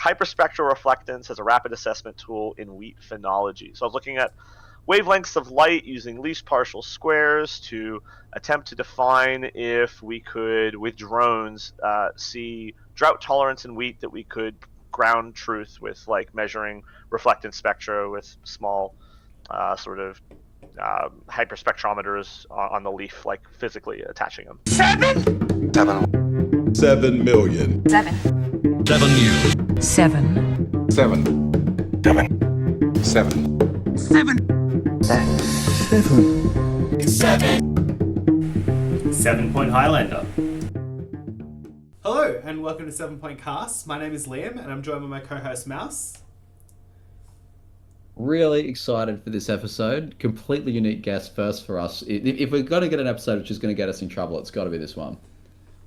hyperspectral reflectance as a rapid assessment tool in wheat phenology. So I was looking at wavelengths of light using least partial squares to attempt to define if we could, with drones, see drought tolerance in wheat that we could ground truth with, like measuring reflectance spectra with small hyperspectrometers on the leaf, like physically attaching them. 7 million. 7 you. 7. Point Highlander. Hello and welcome to 7 Point Cast. My name is Liam and I'm joined by my co-host Mouse. Really excited for this episode. Completely unique guest first for us. If we're going to get an episode which is going to get us in trouble, it's got to be this one.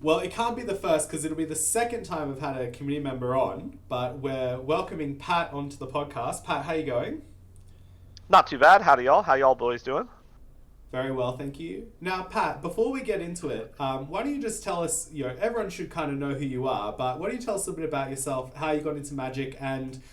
Well, it can't be the first because it'll be the second time I've had a community member on, but we're welcoming Pat onto the podcast. Pat, how you going? Not too bad. Howdy y'all. How y'all boys doing? Very well, thank you. Now, Pat, before we get into it, why don't you just tell us, everyone should kind of know who you are, but why don't you tell us a bit about yourself, how you got into Magic, and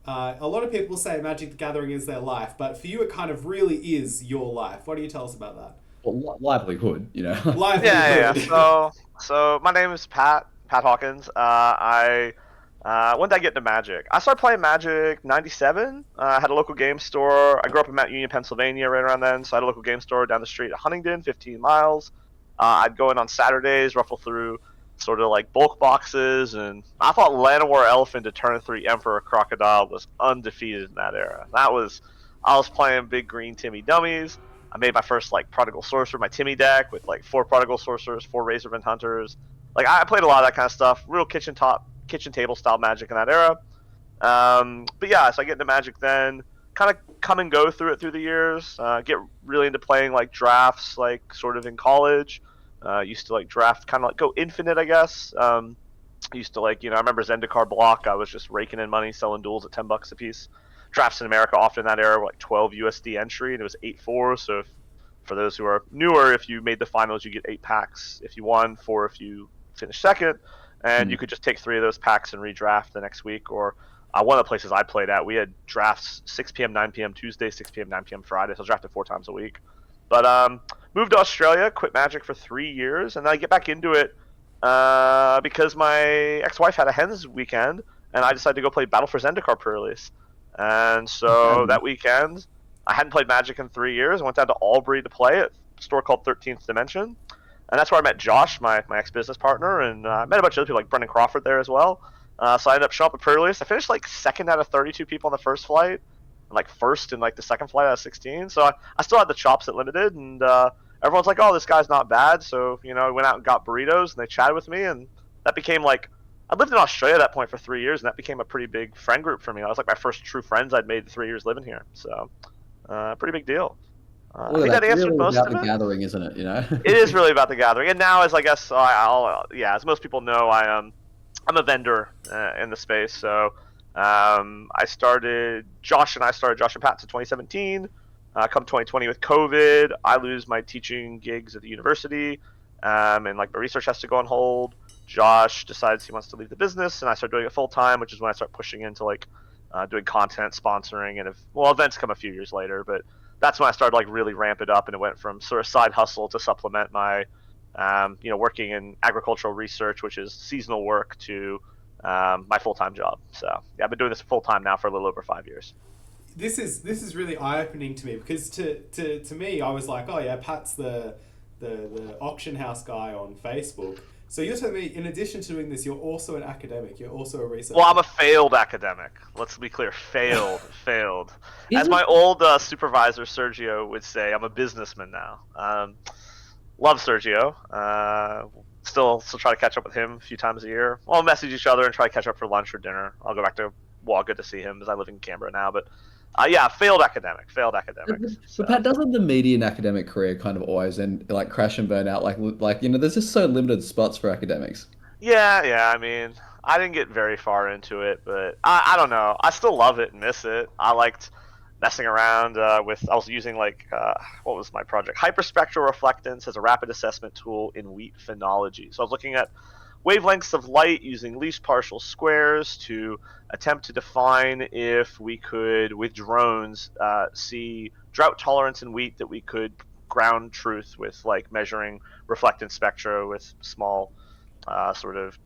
a lot of people say Magic the Gathering is their life, but for you it kind of really is your life. What do you tell us about that? Well, livelihood, Livelihood. Yeah. So my name is Pat Hawkins. When did I get into Magic? I started playing Magic 97. I had a local game store. I grew up in Mount Union, Pennsylvania right around then, so I had a local game store down the street at Huntingdon, 15 miles. I'd go in on Saturdays, ruffle through sort of like bulk boxes, and I thought Llanowar Elephant to turn 3 Emperor Crocodile was undefeated in that era. I was playing big green Timmy dummies. I made my first like Prodigal Sorcerer, my Timmy deck with like 4 Prodigal Sorcerers, 4 Razorman Hunters. Like I played a lot of that kind of stuff, real kitchen table style Magic in that era. But yeah, so I get into Magic then, kind of come and go through it through the years. Get really into playing like drafts, like sort of in college. Used to like draft, kind of like go infinite, I guess. Used to like, I remember Zendikar block. I was just raking in money, selling duels at $10 a piece. Drafts in America often in that era were like 12 USD entry, and it was 8-4. So for those who are newer, if you made the finals, you get 8 packs if you won, 4 if you finished second. And you could just take 3 of those packs and redraft the next week. Or one of the places I played at, we had drafts 6 p.m., 9 p.m. Tuesday, 6 p.m., 9 p.m. Friday. So I drafted 4 times a week. But moved to Australia, quit Magic for 3 years, and then I get back into it because my ex-wife had a hens weekend, and I decided to go play Battle for Zendikar pre-release. And so that weekend, I hadn't played Magic in 3 years. I went down to Albury to play at a store called 13th Dimension. And that's where I met Josh, my ex-business partner, and I met a bunch of other people like Brendan Crawford there as well. So I ended up showing up at pre-release. I finished like second out of 32 people on the first flight, and like first in like the second flight out of 16. So I still had the chops at Limited, and everyone's like, oh, this guy's not bad. So, I went out and got burritos, and they chatted with me, and that became like, I lived in Australia at that point for 3 years, and that became a pretty big friend group for me. That was like my first true friends I'd made in 3 years living here. So, pretty big deal. I think that answered really most about of the it. Gathering, isn't it? It is really about the gathering, and now, as I guess, as most people know, I'm a vendor in the space. So Josh and Pat in 2017. Come 2020 with COVID, I lose my teaching gigs at the university, and like my research has to go on hold. Josh decides he wants to leave the business, and I start doing it full time, which is when I start pushing into like doing content, sponsoring, and events come a few years later, but that's when I started like really ramp it up, and it went from sort of side hustle to supplement my working in agricultural research, which is seasonal work, to my full-time job. So yeah, I've been doing this full-time now for a little over 5 years. This is really eye-opening to me because to me, I was like, oh yeah, Pat's the auction house guy on Facebook. So you're telling me, in addition to doing this, you're also an academic. You're also a researcher. Well, I'm a failed academic. Let's be clear, failed. As my old supervisor Sergio would say, I'm a businessman now. Love Sergio. Still try to catch up with him a few times a year. We'll message each other and try to catch up for lunch or dinner. I'll go back to Wagga to see him, as I live in Canberra now. But failed academic. But Pat, doesn't the median academic career kind of always end like crash and burn out? Like there's just so limited spots for academics. Yeah. I mean, I didn't get very far into it, but I don't know. I still love it and miss it. I liked messing around I was using what was my project? Hyperspectral reflectance as a rapid assessment tool in wheat phenology. So I was looking at wavelengths of light using least partial squares to attempt to define if we could, with drones, see drought tolerance in wheat that we could ground truth with, like measuring reflectance spectra with small sort of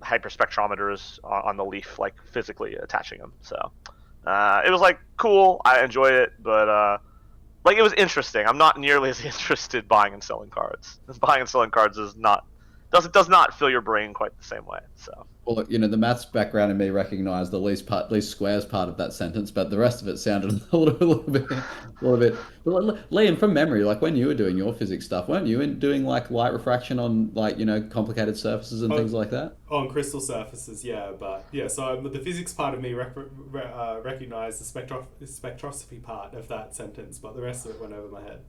hyperspectrometers on the leaf, like physically attaching them. So it was like cool. I enjoyed it, but like it was interesting. I'm not nearly as interested buying and selling cards. Buying and selling cards does not fill your brain quite the same way. So. Well, look, the maths background in me recognised the least squares part of that sentence, but the rest of it sounded a little bit. But Liam, from memory, like when you were doing your physics stuff, weren't you doing like light refraction on like complicated surfaces and things like that? On crystal surfaces, yeah, but yeah. So the physics part of me recognised the spectroscopy part of that sentence, but the rest of it went over my head.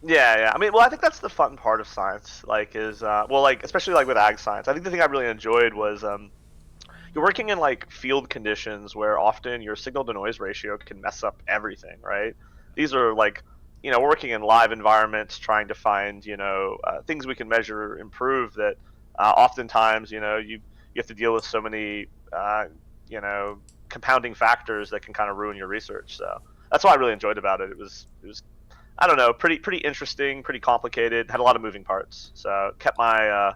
Yeah. I mean, well, I think that's the fun part of science, like, is, well, like, especially, like, with ag science. I think the thing I really enjoyed was, you're working in, like, field conditions where often your signal-to-noise ratio can mess up everything, right? These are, like, we're working in live environments trying to find, things we can measure, improve that, oftentimes, you have to deal with so many, compounding factors that can kind of ruin your research. So that's what I really enjoyed about it. It was I don't know, pretty interesting, pretty complicated, had a lot of moving parts. So kept my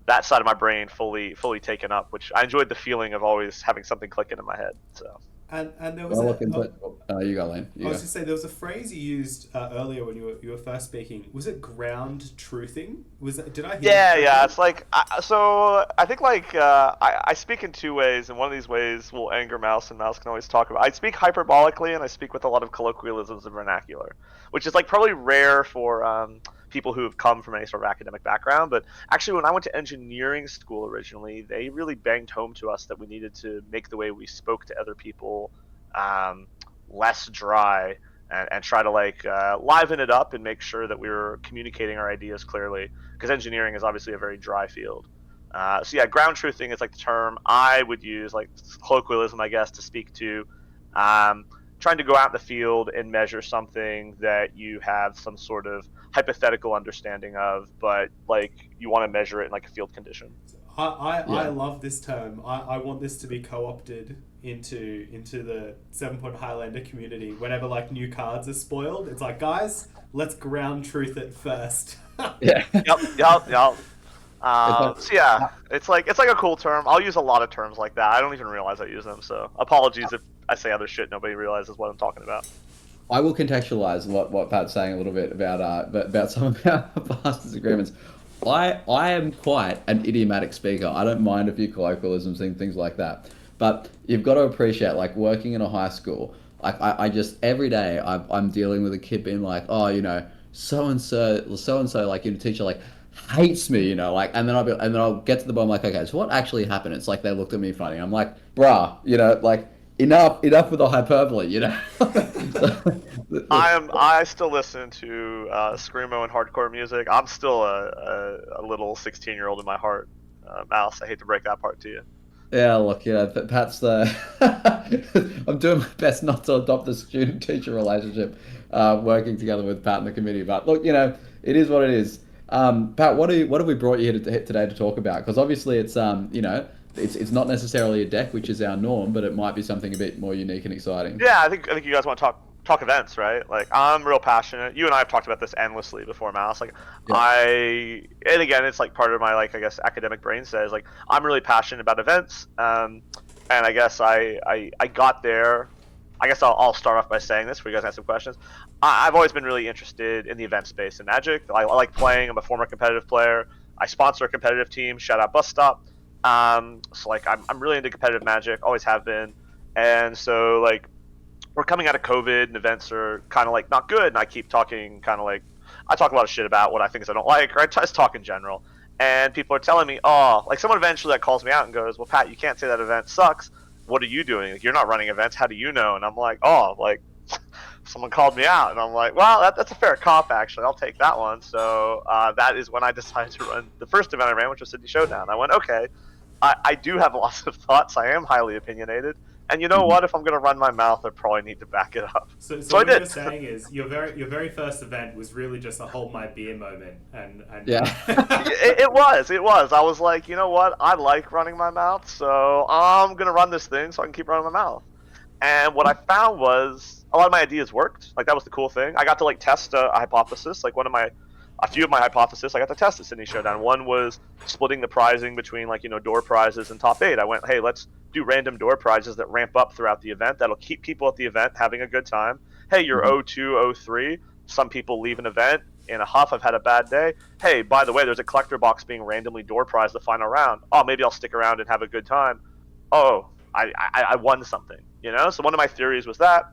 that side of my brain fully taken up, which I enjoyed the feeling of always having something clicking in my head. So. And there was you go, Lane. I was just say there was a phrase you used earlier when you were first speaking. Was it ground truthing? Did I hear? Yeah. It's like so. I think like I speak in two ways, and one of these ways will anger Mouse, and Mouse can always talk about. I speak hyperbolically, and I speak with a lot of colloquialisms and vernacular, which is like probably rare for people who have come from any sort of academic background. But actually, when I went to engineering school originally, they really banged home to us that we needed to make the way we spoke to other people less dry and try to like liven it up and make sure that we were communicating our ideas clearly, because engineering is obviously a very dry field. So yeah, ground truthing is like the term I would use, like colloquialism, I guess, to speak to trying to go out in the field and measure something that you have some sort of hypothetical understanding of, but like you want to measure it in like a field condition. I love this term. I want this to be co-opted into the 7 Point Highlander community. Whenever like new cards are spoiled, it's like, guys, let's ground truth it first. Yeah. Yep. So yeah, it's like a cool term. I'll use a lot of terms like that. I don't even realize I use them. So apologies if I say other shit nobody realizes what I'm talking about. I will contextualize what Pat's saying a little bit about some of our past disagreements. I am quite an idiomatic speaker. I don't mind a few colloquialisms and things like that. But you've got to appreciate, like, working in a high school, like, I just, every day, I'm dealing with a kid being like, oh, so-and-so, like, teacher, like, hates me, like, and then I'll get to the bottom, like, okay, so what actually happened? It's like they looked at me funny. I'm like, bruh, like, enough with the hyperbole, I still listen to screamo and hardcore music. I'm still a little 16-year-old in my heart. Mouse, I hate to break that part to you. Yeah, look, Pat's I'm doing my best not to adopt the student-teacher relationship, working together with Pat and the committee. But look, it is what it is. Pat, what have we brought you here today to talk about? Because obviously it's it's not necessarily a deck, which is our norm, but it might be something a bit more unique and exciting. Yeah, I think you guys want to talk events, right? Like, I'm real passionate. You and I have talked about this endlessly before, Mouse. Like, yeah. And again, it's like part of my, like, I guess, academic brain says, like, I'm really passionate about events. And I guess I got there. I guess I'll start off by saying this for you guys to ask some questions. I've always been really interested in the event space in Magic. I like playing. I'm a former competitive player. I sponsor a competitive team. Shout out Bus Stop. So like I'm really into competitive Magic, always have been. And so like we're coming out of COVID and events are kind of like not good, and I keep talking kind of like I talk a lot of shit about what I think I don't like, or I just talk in general. And people are telling me, oh, like someone eventually that calls me out and goes, well, Pat, you can't say that event sucks. What are you doing? Like, you're not running events. How do you know? And I'm like, oh, like someone called me out, and I'm like, well, that's a fair cop, actually. I'll take that one. So that is when I decided to run the first event I ran, which was Sydney Showdown. I went, okay, I do have lots of thoughts. I am highly opinionated. And you know what? If I'm gonna run my mouth, I probably need to back it up. So So I what did. you're saying is your very first event was really just a hold my beer moment, and Yeah. It was. I was like, you know what? I like running my mouth, so I'm gonna run this thing so I can keep running my mouth. And what I found was a lot of my ideas worked. Like that was the cool thing. I got to like test a hypothesis. Like a few of my hypotheses I got to test at Sydney Showdown. One was splitting the prizing between like door prizes and top 8. I went, hey, let's do random door prizes that ramp up throughout the event. That'll keep people at the event having a good time. Hey, you're 0-2, 0-3. Some people leave an event in a huff. I've had a bad day. Hey, by the way, there's a collector box being randomly door prized the final round. Oh, maybe I'll stick around and have a good time. Oh, I won something. So one of my theories was that.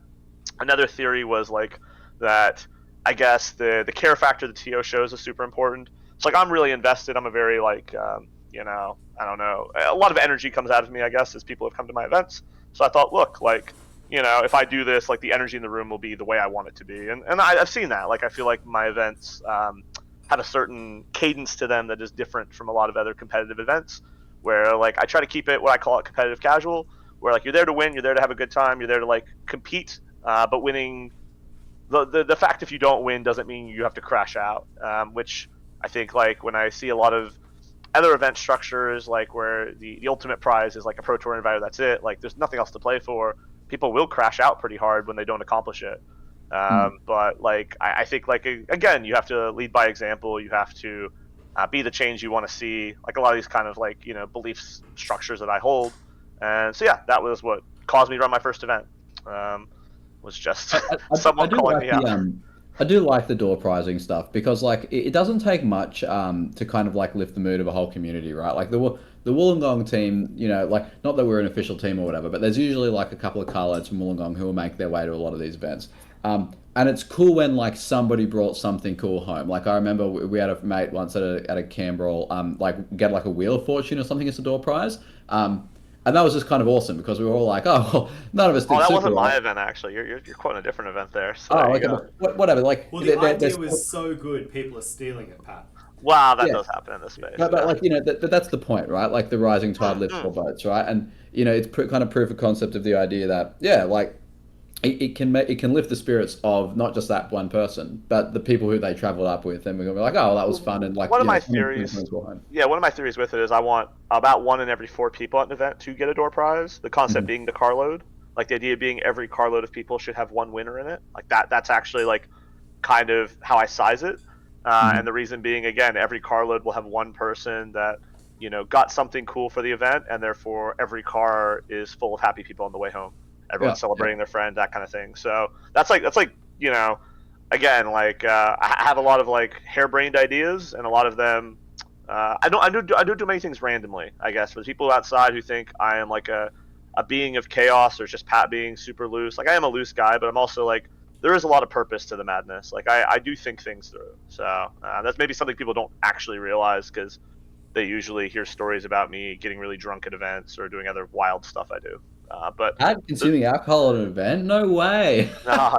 Another theory was like that I guess the care factor the TO shows is super important. So like I'm really invested. I'm a very like I don't know. A lot of energy comes out of me, I guess, as people have come to my events. So I thought, look, like if I do this, like the energy in the room will be the way I want it to be. And I've seen that. Like I feel like my events have a certain cadence to them that is different from a lot of other competitive events. Where like I try to keep it what I call it competitive casual. Where like you're there to win, you're there to have a good time, you're there to like compete, but winning. The fact if you don't win doesn't mean you have to crash out, which I think like when I see a lot of other event structures like where the ultimate prize is like a Pro Tour inviter, that's it, like there's nothing else to play for, people will crash out pretty hard when they don't accomplish it. But like I think like again you have to lead by example, you have to be the change you want to see, like a lot of these kind of like belief structures that I hold. And so yeah, that was what caused me to run my first event. Was just someone calling me out. I do like the door prizing stuff because like it doesn't take much to kind of like lift the mood of a whole community, right? Like the Wollongong team, like not that we're an official team or whatever, but there's usually like a couple of carloads from Wollongong who will make their way to a lot of these events. And it's cool when like somebody brought something cool home. Like I remember we had a mate once at a Canberra, like get like a Wheel of Fortune or something as a door prize. And that was just kind of awesome because we were all like, oh, well, none of us did. Oh, that super wasn't well. my event actually. You're quoting a different event there. So Oh, there okay, you go. but whatever. Like, well, the idea was so good, people are stealing it, Pat. Wow, that Yeah. does happen in this space. but like that's the point, right? Like the rising tide lifts all boats, right? And it's kind of proof of concept of the idea that like it can lift the spirits of not just that one person, but the people who they traveled up with, and we're gonna be like, oh, that was fun, and like one of my theories with it is I want about 1 in every 4 people at an event to get a door prize. The concept being the carload, like the idea being every carload of people should have one winner in it. Like that's actually like kind of how I size it. And the reason being, again, every carload will have one person that got something cool for the event, and therefore every car is full of happy people on the way home. Everyone's celebrating their friend, that kind of thing. So that's like again, like I have a lot of like harebrained ideas, and a lot of them I don't do many things randomly. I guess for the people outside who think I am like a being of chaos or just Pat being super loose, like I am a loose guy, but I'm also like there is a lot of purpose to the madness. Like I do think things through. So that's maybe something people don't actually realize because they usually hear stories about me getting really drunk at events or doing other wild stuff I do. But consuming alcohol at an event? No way. no,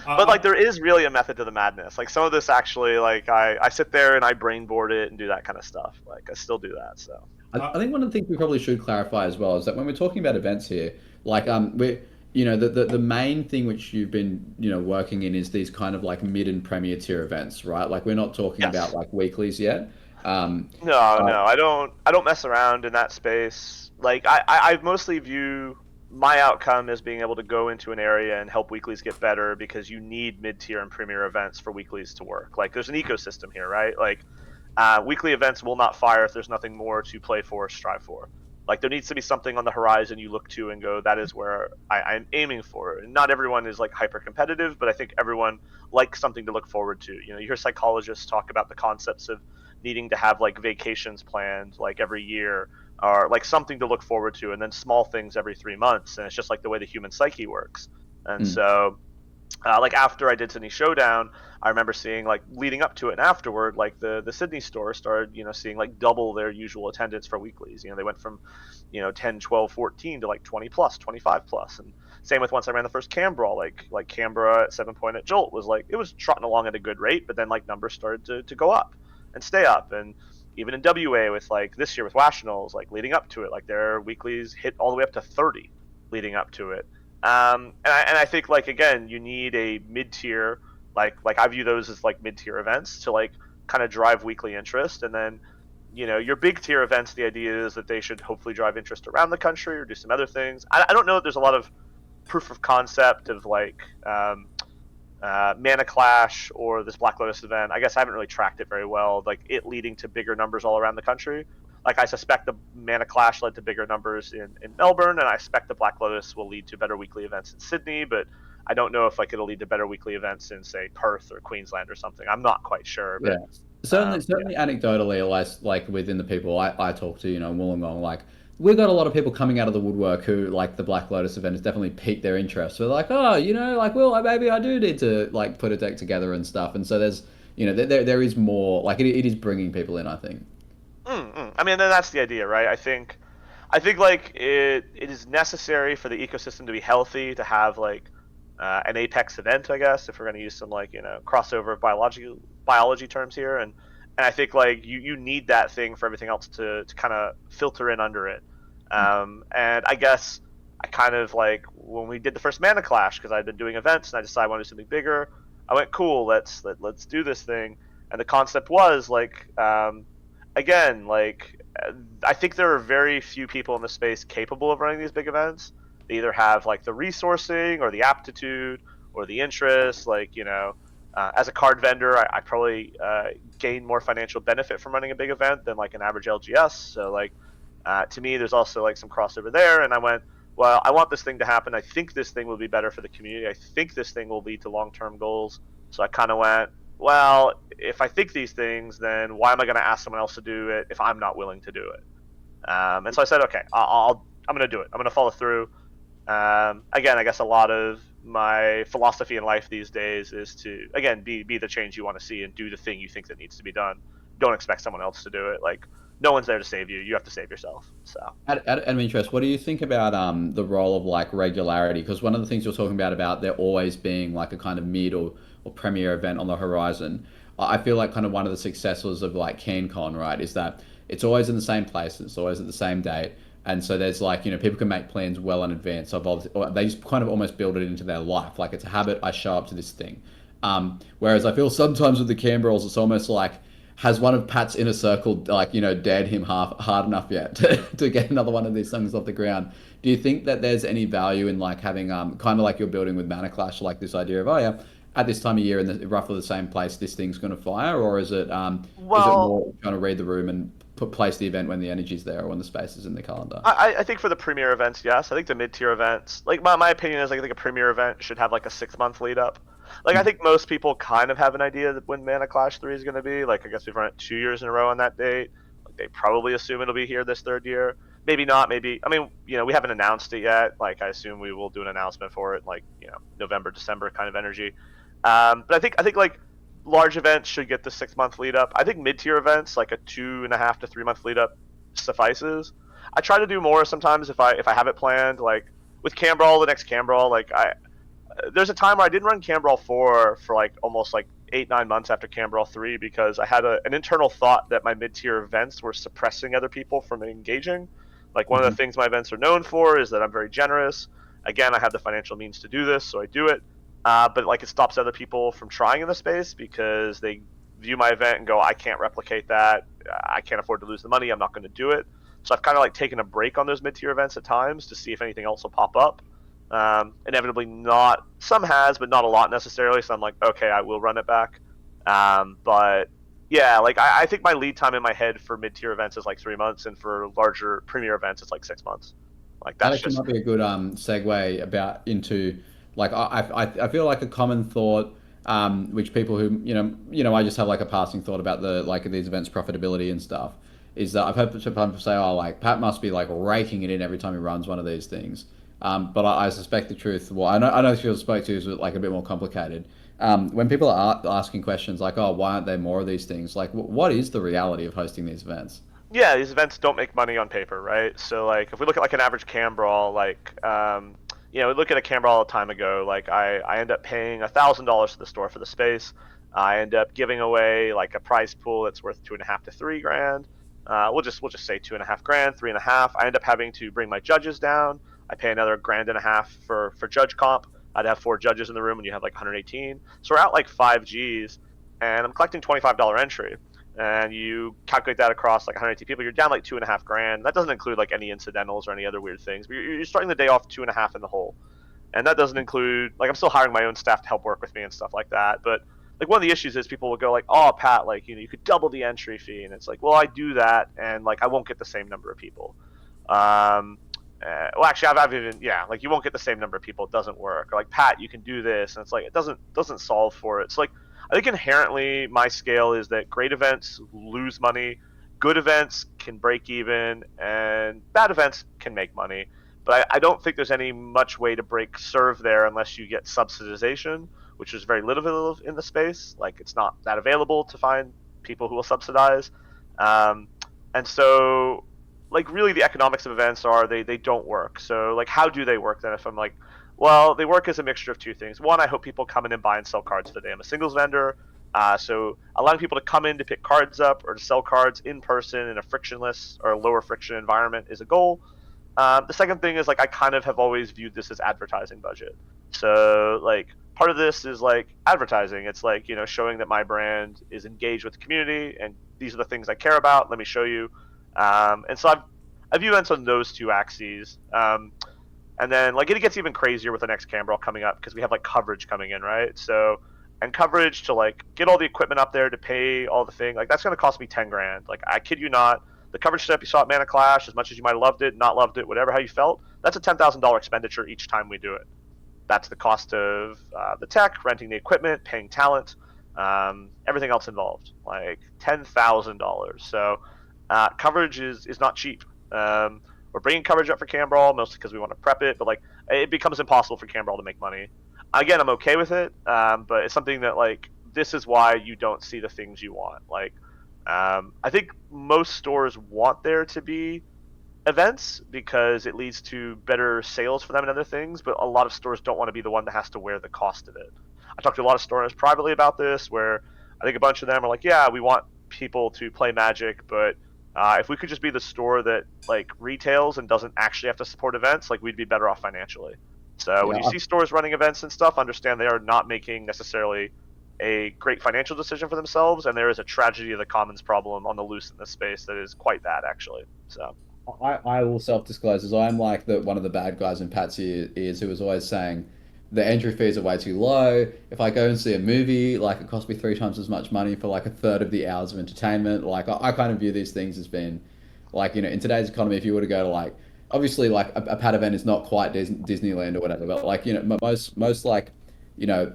but like there is really a method to the madness. Like some of this actually, like I sit there and I brainboard it and do that kind of stuff. Like I still do that. So I think one of the things we probably should clarify as well is that when we're talking about events here, like we're the main thing which you've been working in is these kind of like mid and premier tier events, right? Like we're not talking about like weeklies yet. No, I don't mess around in that space. Like I mostly view my outcome as being able to go into an area and help weeklies get better because you need mid-tier and premier events for weeklies to work. Like there's an ecosystem here, right? Like weekly events will not fire if there's nothing more to play for or strive for. Like there needs to be something on the horizon you look to and go, that is where I'm aiming for. And not everyone is like hyper competitive, but I think everyone likes something to look forward to. You hear psychologists talk about the concepts of needing to have like vacations planned like every year, or like something to look forward to, and then small things every 3 months. And it's just like the way the human psyche works. And so like after I did Sydney Showdown, I remember seeing like leading up to it and afterward, like the Sydney store started, seeing like double their usual attendance for weeklies. They went from, 10, 12, 14 to like 20 plus, 25 plus. And same with once I ran the first Canberra, like Canberra at 7 Point at Jolt was like, it was trotting along at a good rate, but then like numbers started to go up and stay up. And even in WA with like this year with Rationals, like leading up to it, like their weeklies hit all the way up to 30. leading up to it. And I think like again, you need a mid tier, like I view those as like mid tier events to like kind of drive weekly interest, and then your big tier events. The idea is that they should hopefully drive interest around the country or do some other things. I don't know that there's a lot of proof of concept of like Mana Clash or this Black Lotus event. I guess I haven't really tracked it very well, like it leading to bigger numbers all around the country. Like I suspect the Mana Clash led to bigger numbers in Melbourne, and I expect the Black Lotus will lead to better weekly events in Sydney, but I don't know if like it'll lead to better weekly events in say Perth or Queensland or something. I'm not quite sure. But, Yeah. Certainly, anecdotally, like within the people I talk to, Wollongong, like we've got a lot of people coming out of the woodwork who like the Black Lotus event has definitely piqued their interest. So they're like, oh, like, well, maybe I do need to like put a deck together and stuff. And so there's, there is more like it is bringing people in, I think. I mean, then that's the idea, right? I think like it is necessary for the ecosystem to be healthy to have like an apex event, I guess, if we're going to use some like crossover biology terms here, and I think like you need that thing for everything else to kind of filter in under it. And I guess I kind of like when we did the first Mana Clash, because I'd been doing events and I decided I wanted to do something bigger. I went, cool, let's do this thing, and the concept was like again, like I think there are very few people in the space capable of running these big events. They either have like the resourcing or the aptitude or the interest. Like as a card vendor, I probably gain more financial benefit from running a big event than like an average LGS. So like to me, there's also like some crossover there. And I went, well, I want this thing to happen. I think this thing will be better for the community. I think this thing will lead to long-term goals. So I kind of went, well, if I think these things, then why am I going to ask someone else to do it if I'm not willing to do it? And so I said, okay, I'm going to do it. I'm going to follow through. Again, I guess a lot of my philosophy in life these days is to, again, be the change you want to see and do the thing you think that needs to be done. Don't expect someone else to do it. Like, no one's there to save you. You have to save yourself. So, Out of interest, what do you think about the role of like regularity? Because one of the things you're talking about there always being like a kind of mid or premier event on the horizon. I feel like kind of one of the successors of like CanCon, right, is that it's always in the same place, it's always at the same date. And so there's like, people can make plans well in advance of, or they just kind of almost build it into their life. Like it's a habit, I show up to this thing. Whereas I feel sometimes with the Canberras, it's almost like, has one of Pat's inner circle, like, dared him hard enough yet to get another one of these things off the ground? Do you think that there's any value in like having, kind of like you're building with Mana Clash, like this idea of, oh yeah, at this time of year in roughly the same place, this thing's going to fire? Or is it more trying to read the room and place the event when the energy's there or when the space is in the calendar? I think for the premier events, yes. I think the mid-tier events, like my opinion is like I think a premier event should have like a 6-month lead up. Like I think most people kind of have an idea that when Mana Clash 3 is going to be. Like I guess we've run it 2 years in a row on that date. Like they probably assume it'll be here this third year. Maybe not. Maybe. I mean, we haven't announced it yet. Like I assume we will do an announcement for it, like November, December kind of energy. But I think like large events should get the 6-month lead up. I think mid-tier events, like a 2.5 to 3 month lead up, suffices. I try to do more sometimes if I have it planned. Like with Cambrawl, the next Cambrawl, like there's a time where I didn't run Cambrawl 4 for like almost like 8-9 months after Cambrawl 3 because I had an internal thought that my mid-tier events were suppressing other people from engaging. Like one of the things my events are known for is that I'm very generous. Again, I have the financial means to do this, so I do it. But like it stops other people from trying in the space because they view my event and go, I can't replicate that. I can't afford to lose the money. I'm not going to do it. So I've kind of like taken a break on those mid-tier events at times to see if anything else will pop up. Inevitably not. Some has, but not a lot necessarily. So I'm like, okay, I will run it back. But yeah, like I think my lead time in my head for mid-tier events is like 3 months, and for larger premier events, it's like 6 months. Like that actually might be a good segue into. Like I feel like a common thought, which people who I just have like a passing thought about the like these events' profitability and stuff, is that I've heard people say, oh, like Pat must be like raking it in every time he runs one of these things. But I suspect the truth. Well, I know if you spoke to is like a bit more complicated. When people are asking questions like, oh, why aren't there more of these things? Like, what is the reality of hosting these events? Yeah, these events don't make money on paper, right? So like if we look at like an average Cambrawl, like we look at a Cambrawl a time ago, like I end up paying $1,000 to the store for the space. I end up giving away like a prize pool that's worth 2.5 to 3 grand. We'll just say 2.5 grand, 3.5. I end up having to bring my judges down. I pay another $1.50 for judge comp. I'd have 4 judges in the room, and you have like 118. So we're at like 5 Gs, and I'm collecting $25 entry. And you calculate that across like 180 people, you're down like 2.5 grand. That doesn't include like any incidentals or any other weird things. But you're starting the day off 2.5 in the hole, and that doesn't include like I'm still hiring my own staff to help work with me and stuff like that. But like one of the issues is people will go like, oh Pat, like you could double the entry fee, and it's like, well I do that, and like I won't get the same number of people. Well actually I've even like you won't get the same number of people. It doesn't work. Or like Pat, you can do this, and it's like it doesn't solve for it. So like I think inherently my scale is that great events lose money, good events can break even, and bad events can make money. But I don't think there's any much way to break serve there unless you get subsidization, which is very little in the space. Like it's not that available to find people who will subsidize. And so like really the economics of events are they don't work. So like how do they work then if I'm like, well, they work as a mixture of two things. One, I hope people come in and buy and sell cards today. I'm a singles vendor, so allowing people to come in to pick cards up or to sell cards in person in a frictionless or lower friction environment is a goal. The second thing is like I kind of have always viewed this as advertising budget. So like part of this is like advertising. It's like showing that my brand is engaged with the community and these are the things I care about. Let me show you. And so I view events on those two axes. And then like it gets even crazier with the next Canberra coming up because we have like coverage coming in, right? So and coverage to like get all the equipment up there to pay all the thing, like that's going to cost me 10 grand. Like I kid you not, the coverage setup you saw at Mana Clash, as much as you might have loved it, not loved it, whatever how you felt, that's a $10,000 expenditure each time we do it. That's the cost of the tech, renting the equipment, paying talent, everything else involved, like $10,000. So coverage is not cheap. We're bringing coverage up for Canberra mostly because we want to prep it, but like it becomes impossible for Canberra to make money. Again, I'm okay with it, but it's something that like this is why you don't see the things you want. Like I think most stores want there to be events because it leads to better sales for them and other things, but a lot of stores don't want to be the one that has to wear the cost of it. I talked to a lot of store owners privately about this, where I think a bunch of them are like, yeah, we want people to play Magic, but if we could just be the store that like retails and doesn't actually have to support events, like we'd be better off financially. So when you see stores running events and stuff, understand they are not making necessarily a great financial decision for themselves, and there is a tragedy of the commons problem on the loose in this space that is quite bad actually. So I will self-disclose as I'm like one of the bad guys in Pat's ears who was always saying the entry fees are way too low. If I go and see a movie, like it costs me 3 times as much money for like a third of the hours of entertainment. Like I kind of view these things as being like, in today's economy, if you were to go to like, obviously like a Pat event is not quite Disneyland or whatever, but like, most like,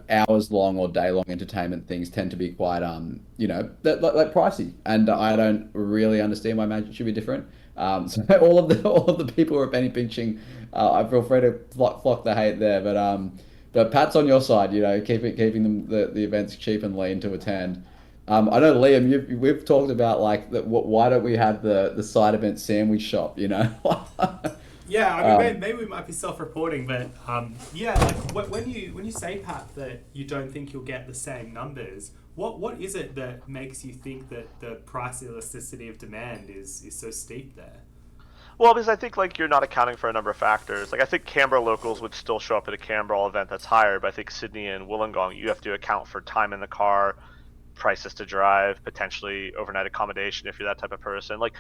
hours long or day long entertainment things tend to be quite, like pricey. And I don't really understand why Magic should be different. So all of the people who are penny pinching, I feel free to flock the hate there, but Pat's on your side, keeping them the events cheap and lean to attend. I know Liam, we've talked about like why don't we have the side event sandwich shop, Yeah, I mean, maybe we might be self-reporting, but yeah, like when you say, Pat, that you don't think you'll get the same numbers, what is it that makes you think that the price elasticity of demand is so steep there? well, because I think like you're not accounting for a number of factors. Like I think Canberra locals would still show up at a Canberra event that's higher, but I think Sydney and Wollongong, you have to account for time in the car, prices to drive, potentially overnight accommodation if you're that type of person. Like,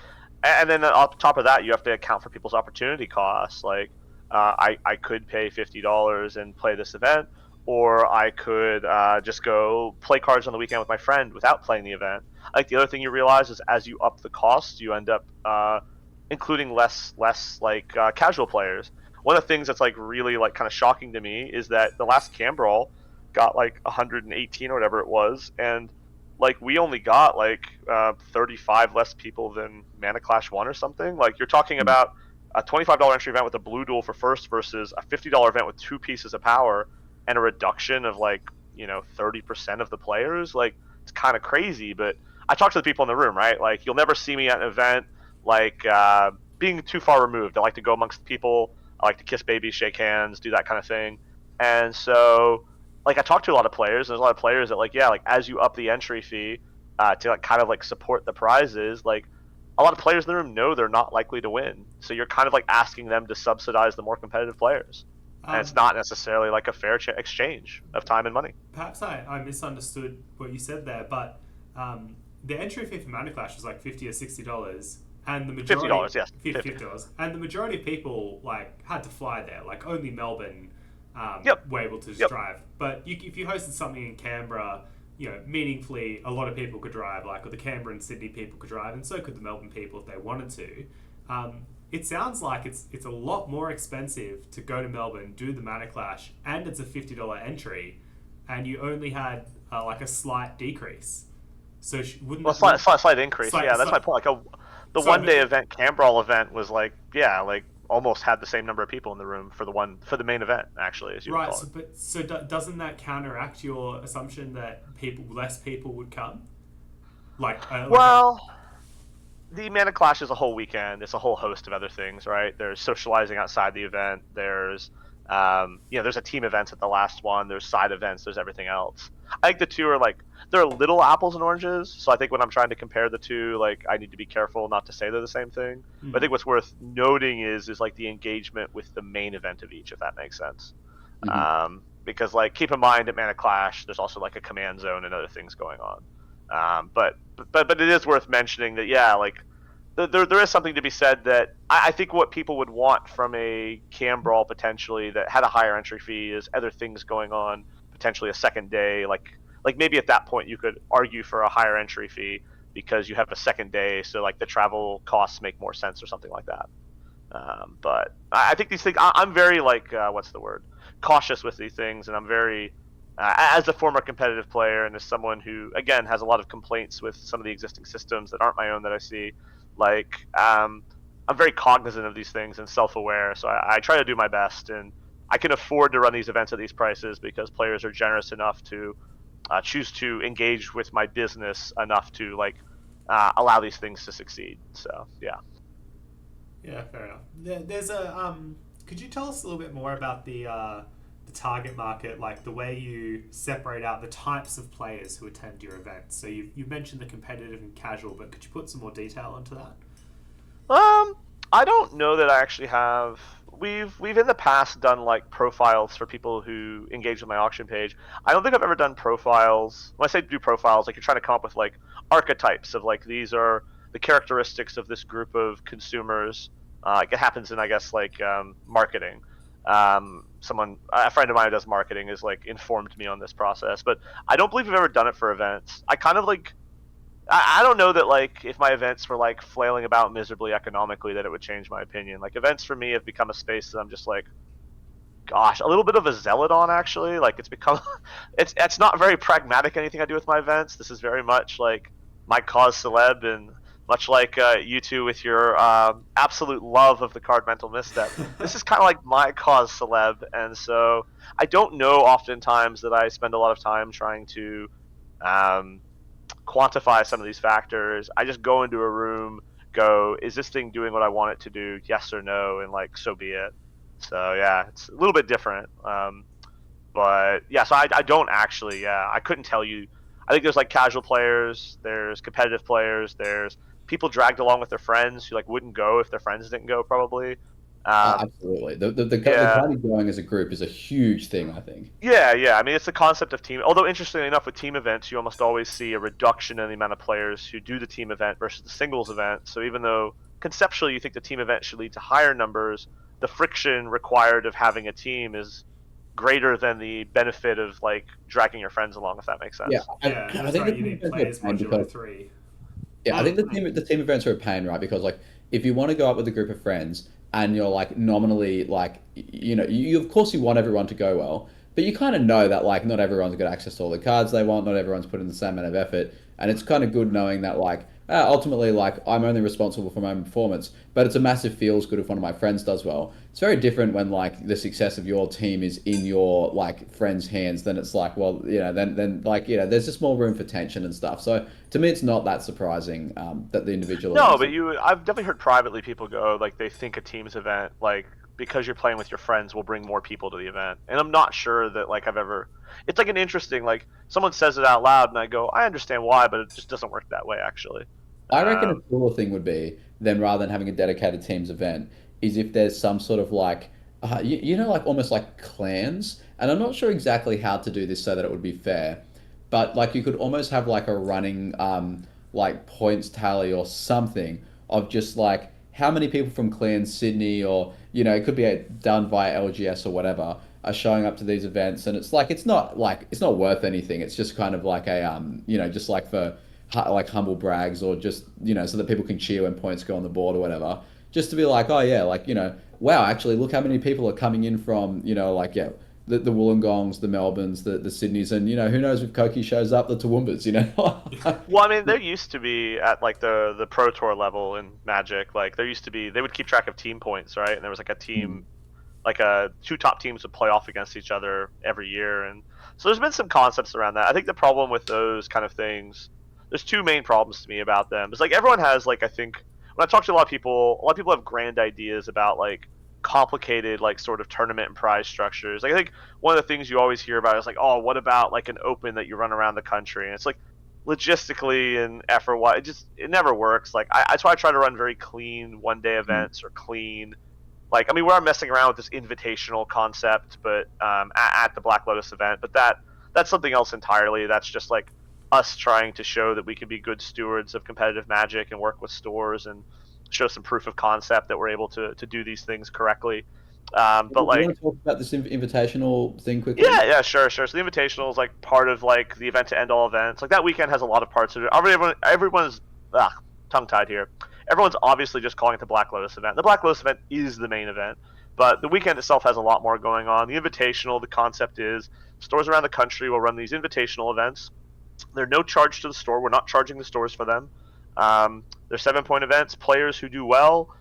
and then on top of that, you have to account for people's opportunity costs. Like, I could pay $50 and play this event, or I could just go play cards on the weekend with my friend without playing the event. Like the other thing you realize is as you up the cost, you end up including less like casual players. One of the things that's like really like kind of shocking to me is that the last Canberra got like 118 or whatever it was, and like we only got like 35 less people than Mana Clash 1 or something. Like you're talking about a $25 entry event with a blue duel for first versus a $50 event with 2 pieces of power and a reduction of like 30% of the players. Like it's kind of crazy. But I talked to the people in the room, right? Like you'll never see me at an event like being too far removed. I like to go amongst the people. I like to kiss babies, shake hands, do that kind of thing. And so like I talked to a lot of players. There's a lot of players that like, yeah, like as you up the entry fee to like kind of like support the prizes, like a lot of players in the room know they're not likely to win. So you're kind of like asking them to subsidize the more competitive players. And it's not necessarily like a fair exchange of time and money. Perhaps I misunderstood what you said there, but the entry fee for Mana Clash was like $50 or $60, and the majority $50, yes, $50, and the majority of people like had to fly there. Like only Melbourne were able to just drive. But if you hosted something in Canberra, meaningfully, a lot of people could drive. Like, or the Canberra and Sydney people could drive, and so could the Melbourne people if they wanted to. It sounds like it's a lot more expensive to go to Melbourne, do the Mana Clash, and it's a $50 entry, and you only had like a slight decrease. So wouldn't slight increase? That's my point. Like the one-day event, Canberra event, was like almost had the same number of people in the room for the main event, actually, as you would call it. So doesn't that counteract your assumption that less people would come? The Mana Clash is a whole weekend. It's a whole host of other things, right? There's socializing outside the event. There's, there's a team event at the last one. There's side events. There's everything else. I think the two are they're little apples and oranges. So I think when I'm trying to compare the two, I need to be careful not to say they're the same thing. Mm-hmm. But I think what's worth noting is the engagement with the main event of each, if that makes sense. Mm-hmm. Because keep in mind at Mana Clash, there's also a command zone and other things going on. But it is worth mentioning that there is something to be said that I think what people would want from a cam brawl potentially that had a higher entry fee is other things going on, potentially a second day, maybe at that point you could argue for a higher entry fee because you have a second day, so the travel costs make more sense or something like that. But I think these things, I'm very cautious with these things, and I'm very as a former competitive player and as someone who, again, has a lot of complaints with some of the existing systems that aren't my own that I see, I'm very cognizant of these things and self-aware, so I try to do my best, and I can afford to run these events at these prices because players are generous enough to choose to engage with my business enough to allow these things to succeed. So yeah, fair enough. There's could you tell us a little bit more about the target market, the way you separate out the types of players who attend your events? So you mentioned the competitive and casual, but could you put some more detail into that? I don't know that I actually have. We've in the past done profiles for people who engage with my auction page. I don't think I've ever done profiles. When I say do profiles, you're trying to come up with archetypes of these are the characteristics of this group of consumers. It happens in marketing. A friend of mine who does marketing has informed me on this process, but I don't believe we've ever done it for events. I kind of I don't know that if my events were flailing about miserably economically that it would change my opinion. Events for me have become a space that I'm just gosh, a little bit of a zealot on, actually. It's become it's not very pragmatic, anything I do with my events. This is very much my cause celeb, and much you two with your absolute love of the card Mental Misstep. This is kind of my cause celeb, and so I don't know oftentimes that I spend a lot of time trying to quantify some of these factors. I just go into a room, is this thing doing what I want it to do? Yes or no, and so be it. So yeah, it's a little bit different. But yeah, so I don't actually, I couldn't tell you. I think there's casual players, there's competitive players, there's people dragged along with their friends who wouldn't go if their friends didn't go, probably. Absolutely. The party going as a group is a huge thing, I think. Yeah. I mean, it's the concept of team. Although, interestingly enough, with team events, you almost always see a reduction in the amount of players who do the team event versus the singles event. So even though conceptually you think the team event should lead to higher numbers, the friction required of having a team is greater than the benefit of dragging your friends along, if that makes sense. I think you need players modular 3. Yeah, I think the team events are a pain, right? Because if you want to go up with a group of friends and you're nominally you of course you want everyone to go well, but you kind of know that not everyone's got access to all the cards they want, not everyone's putting the same amount of effort, and it's kind of good knowing that ultimately I'm only responsible for my own performance, but it's a massive feels good if one of my friends does well. It's very different when the success of your team is in your friends' hands. Then it's then there's just more room for tension and stuff. So to me, it's not that surprising that the individual. No, but I've definitely heard privately people go they think a team's event because you're playing with your friends will bring more people to the event, and I'm not sure that I've ever. It's an interesting someone says it out loud and I go, I understand why, but it just doesn't work that way, actually. I reckon a cooler thing would be then rather than having a dedicated teams event is if there's some sort of like you know like almost like clans, and I'm not sure exactly how to do this so that it would be fair, but like you could almost have like a running like points tally or something of just like how many people from Clan Sydney or it could be done via LGS or whatever are showing up to these events, and it's like it's not worth anything. It's just kind of like a just like for like humble brags or just so that people can cheer when points go on the board or whatever, just to be like, oh yeah, like wow, actually look how many people are coming in from like the Wollongongs, the Melbournes, the Sydneys, and who knows if Koki shows up, the Toowoomba's. Well, I mean, there used to be at like the Pro Tour level in Magic, like there used to be they would keep track of team points, right? And there was like a team, like two top teams would play off against each other every year, and so there's been some concepts around that. I think the problem with those kind of things, there's two main problems to me about them. It's like everyone has like I think when I talk to a lot of people have grand ideas about like complicated like sort of tournament and prize structures. Like I think one of the things you always hear about is like, oh, what about like an open that you run around the country? And it's like logistically and effort wise, it never works. Like that's why I try to run very clean 1 day events or clean. Like I mean, we're messing around with this invitational concept, but at the Black Lotus event, but that's something else entirely. That's just like us trying to show that we can be good stewards of competitive Magic and work with stores and show some proof of concept that we're able to do these things correctly. But like, you want to talk about this invitational thing quickly? yeah, sure. So the invitational is like part of like the event to end all events. Like that weekend has a lot of parts of it. Everyone's tongue tied here. Everyone's obviously just calling it the Black Lotus event. The Black Lotus event is the main event, but the weekend itself has a lot more going on. The invitational, the concept is stores around the country will run these invitational events. They're no charge to the store. We're not charging the stores for them. They're 7-point events. Players who do well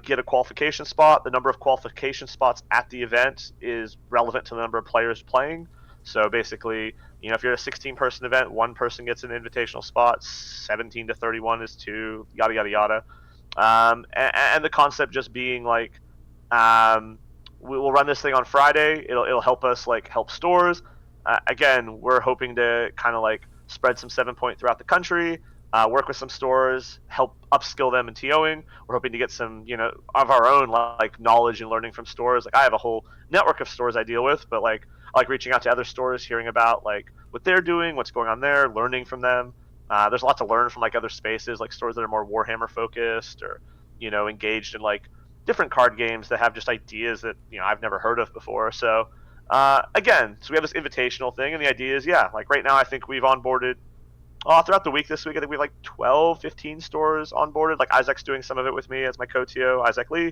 get a qualification spot. The number of qualification spots at the event is relevant to the number of players playing. So basically, if you're a 16-person event, one person gets an invitational spot. 17 to 31 is 2. Yada yada yada. And the concept just being like, we'll run this thing on Friday. It'll help us like help stores. Again, we're hoping to kind of like spread some 7-point throughout the country. Work with some stores, help upskill them in TOing. We're hoping to get some, of our own like knowledge and learning from stores. Like I have a whole network of stores I deal with, but like I like reaching out to other stores, hearing about like what they're doing, what's going on there, learning from them. There's a lot to learn from like other spaces, like stores that are more Warhammer focused or engaged in like different card games that have just ideas that I've never heard of before. So again, so we have this invitational thing, and the idea is like right now I think we've onboarded. Throughout the week this week, I think we have like 12, 15 stores onboarded. Like Isaac's doing some of it with me as my co-TO, Isaac Lee.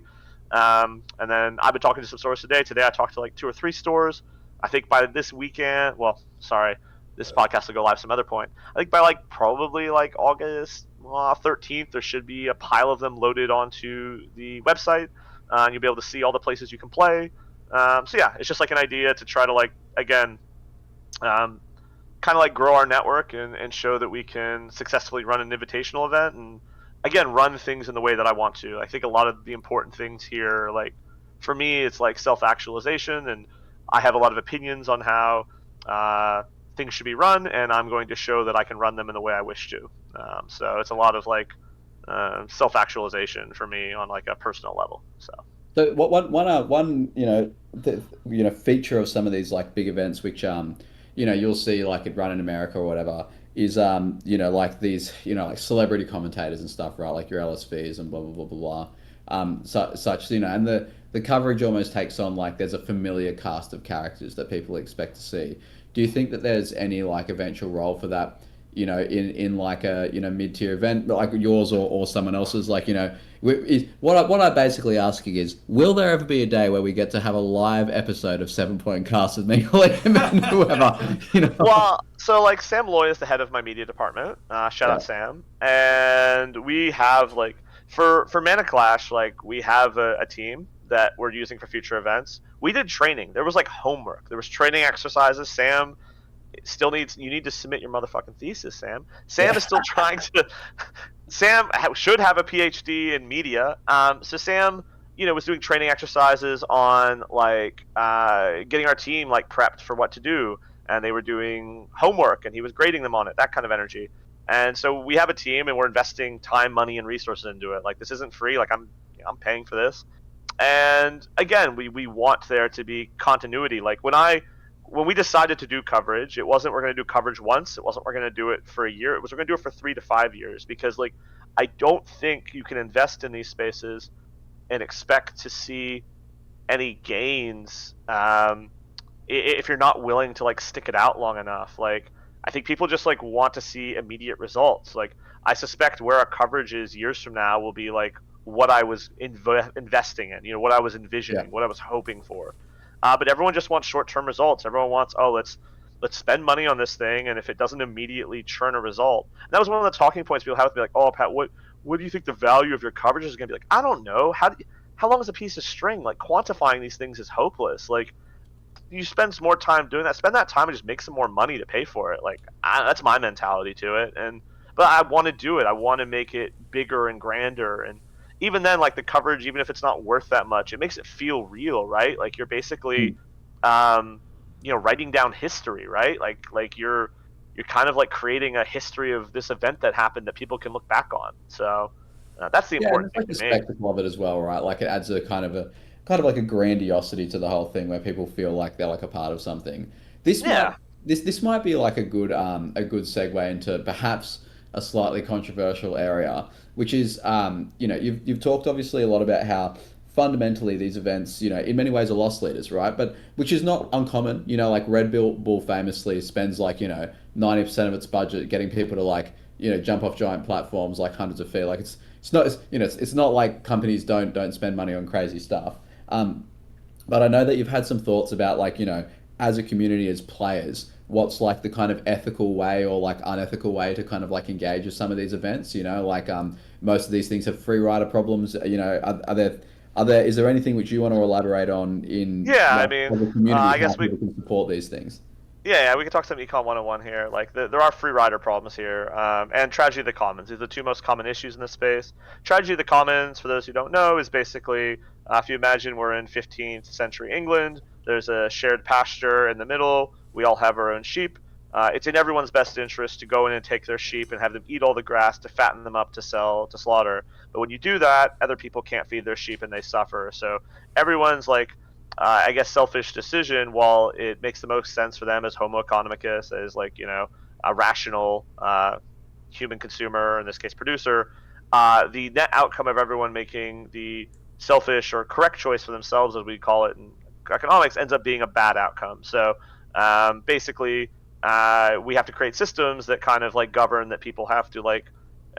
And then I've been talking to some stores today. Today I talked to like 2 or 3 stores. I think by this weekend, this podcast will go live some other point. I think by like probably like August 13th, there should be a pile of them loaded onto the website. And you'll be able to see all the places you can play. So yeah, it's just like an idea to try to like, again, kind of like grow our network and show that we can successfully run an invitational event and again run things in the way that I want to. I think a lot of the important things here, like for me, it's like self-actualization, and I have a lot of opinions on how things should be run, and I'm going to show that I can run them in the way I wish to. So it's a lot of like self-actualization for me on like a personal level. So one feature of some of these like big events, which you'll see like it run in America or whatever, is like these like celebrity commentators and stuff, right? Like your LSVs and blah blah blah blah blah. Such and the coverage almost takes on like there's a familiar cast of characters that people expect to see. Do you think that there's any like eventual role for that? In like a mid-tier event, like yours or someone else's, like what I'm basically asking is, will there ever be a day where we get to have a live episode of 7-Point Cast with me, and whoever, Well, so like Sam Loy is the head of my media department. Shout out Sam, and we have like for Mana Clash, like we have a team that we're using for future events. We did training. There was like homework. There was training exercises. Sam still you need to submit your motherfucking thesis, Sam. Sam is still trying to. Sam should have a PhD in media. So Sam, was doing training exercises on like getting our team like prepped for what to do, and they were doing homework, and he was grading them on it. That kind of energy. And so we have a team, and we're investing time, money, and resources into it. Like, this isn't free. Like, I'm paying for this. And again, we want there to be continuity. Like, when we decided to do coverage, it wasn't we're going to do coverage once. It wasn't we're going to do it for a year. It was we're going to do it for 3 to 5 years, because like, I don't think you can invest in these spaces and expect to see any gains if you're not willing to like stick it out long enough. Like, I think people just like want to see immediate results. Like, I suspect where our coverage is years from now will be like what I was investing in, what I was envisioning, what I was hoping for. But everyone just wants short-term results. Everyone wants, let's spend money on this thing, and if it doesn't immediately churn a result, and that was one of the talking points people have to be like, oh, Pat, what do you think the value of your coverage is going to be? Like, I don't know. How long is a piece of string? Like, quantifying these things is hopeless. Like, you spend some more time doing that. Spend that time and just make some more money to pay for it. Like, that's my mentality to it. But I want to do it. I want to make it bigger and grander. And even then, like, the coverage, even if it's not worth that much, it makes it feel real, right? Like, you're basically, writing down history, right? Like you're kind of like creating a history of this event that happened that people can look back on. So that's the important thing to me. The spectacle of it as well, right? Like, it adds a kind of like a grandiosity to the whole thing, where people feel like they're like a part of something. This might be like a good segue into perhaps a slightly controversial area, which is you've talked obviously a lot about how fundamentally these events, in many ways are loss leaders, right? But which is not uncommon. Like Red Bull famously spends like 90% of its budget getting people to like jump off giant platforms like hundreds of feet. Like, it's not like companies don't spend money on crazy stuff. But I know that you've had some thoughts about like as a community, as players, what's like the kind of ethical way or like unethical way to kind of like engage with some of these events. Like most of these things have free rider problems. Is there anything which you want to elaborate on in the community, I guess people can support these things? Yeah, we can talk some Econ 101 here. Like, there are free rider problems here, and tragedy of the commons. These are the two most common issues in this space. Tragedy of the commons, for those who don't know, is basically, if you imagine we're in 15th century England, there's a shared pasture in the middle, we all have our own sheep. It's in everyone's best interest to go in and take their sheep and have them eat all the grass to fatten them up to sell to slaughter. But when you do that, other people can't feed their sheep and they suffer. So everyone's like, I guess, selfish decision, while it makes the most sense for them as Homo economicus, as like, a rational human consumer, in this case producer, the net outcome of everyone making the selfish or correct choice for themselves, as we call it in economics, ends up being a bad outcome. So basically, we have to create systems that kind of like govern that people have to like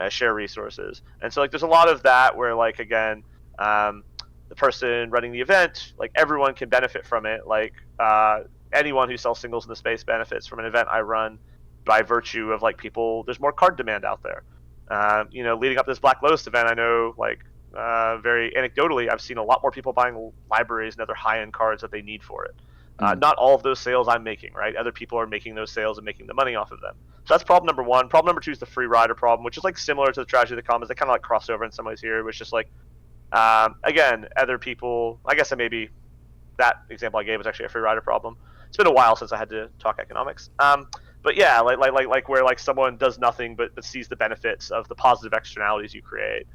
share resources. And so like, there's a lot of that where like, again, the person running the event, like, everyone can benefit from it. Like, anyone who sells singles in the space benefits from an event I run by virtue of like people. There's more card demand out there. Leading up to this Black Lotus event, I know, like, very anecdotally, I've seen a lot more people buying libraries and other high-end cards that they need for it. Not all of those sales I'm making, right? Other people are making those sales and making the money off of them. So that's problem number one. Problem number two is the free rider problem, which is like similar to the tragedy of the commons. They kind of like cross over in some ways here, which is just like, again, other people, I guess maybe that example I gave was actually a free rider problem. It's been a while since I had to talk economics. But yeah, like where like someone does nothing but sees the benefits of the positive externalities you create.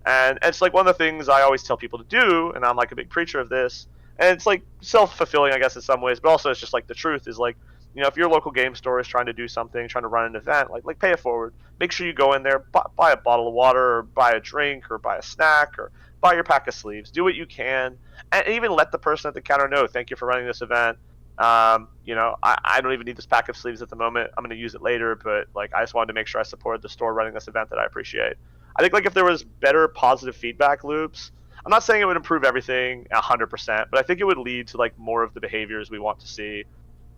And it's like one of the things I always tell people to do, and I'm like a big preacher of this, and it's like self-fulfilling, I guess, in some ways, but also it's just like the truth is like, if your local game store is trying to do something, trying to run an event, like pay it forward. Make sure you go in there, buy a bottle of water, or buy a drink, or buy a snack, or buy your pack of sleeves. Do what you can, and even let the person at the counter know, thank you for running this event. I don't even need this pack of sleeves at the moment. I'm going to use it later, but like, I just wanted to make sure I supported the store running this event that I appreciate. I think like if there was better positive feedback loops, I'm not saying it would improve everything 100%, but I think it would lead to like more of the behaviors we want to see.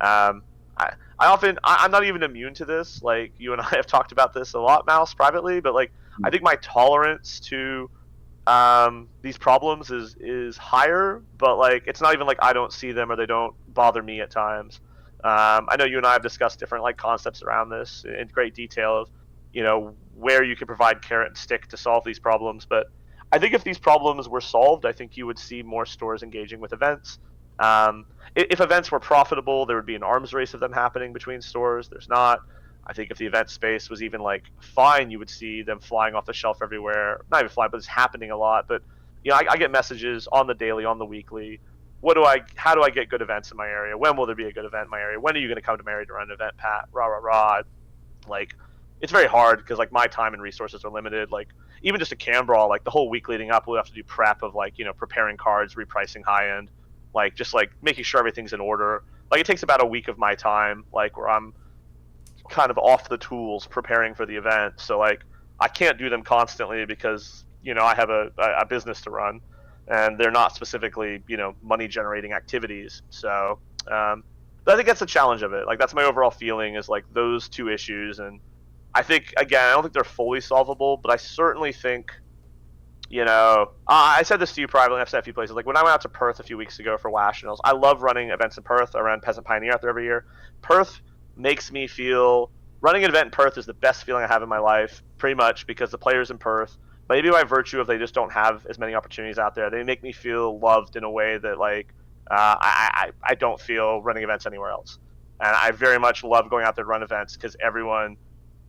I'm not even immune to this. Like, you and I have talked about this a lot, Mouse, privately, but like, I think my tolerance to these problems is higher, but like, it's not even like I don't see them or they don't bother me at times. I know you and I have discussed different like concepts around this in great detail of, where you can provide carrot and stick to solve these problems. But I think if these problems were solved, I think you would see more stores engaging with events. If events were profitable, there would be an arms race of them happening between stores. There's not. I think if the event space was even like fine, you would see them flying off the shelf everywhere. Not even flying, but it's happening a lot. But I get messages on the daily, on the weekly. How do I get good events in my area? When will there be a good event in my area? When are you going to come to my area to run an event, Pat? Rah, rah, rah. Like, it's very hard because like my time and resources are limited. Like even just a cam brawl, like the whole week leading up, we'll have to do prep of like, preparing cards, repricing high end, like just like making sure everything's in order. Like it takes about a week of my time, like where I'm kind of off the tools preparing for the event. So like I can't do them constantly because, I have a business to run and they're not specifically, money generating activities. So, but I think that's the challenge of it. Like that's my overall feeling is like those two issues. And I think, again, I don't think they're fully solvable, but I certainly think, I said this to you privately, I've said a few places, like when I went out to Perth a few weeks ago for Nationals, I love running events in Perth. I ran Peasant Pioneer out there every year. Perth makes me feel, running an event in Perth is the best feeling I have in my life, pretty much because the players in Perth, maybe by virtue of they just don't have as many opportunities out there, they make me feel loved in a way that like I don't feel running events anywhere else. And I very much love going out there to run events because everyone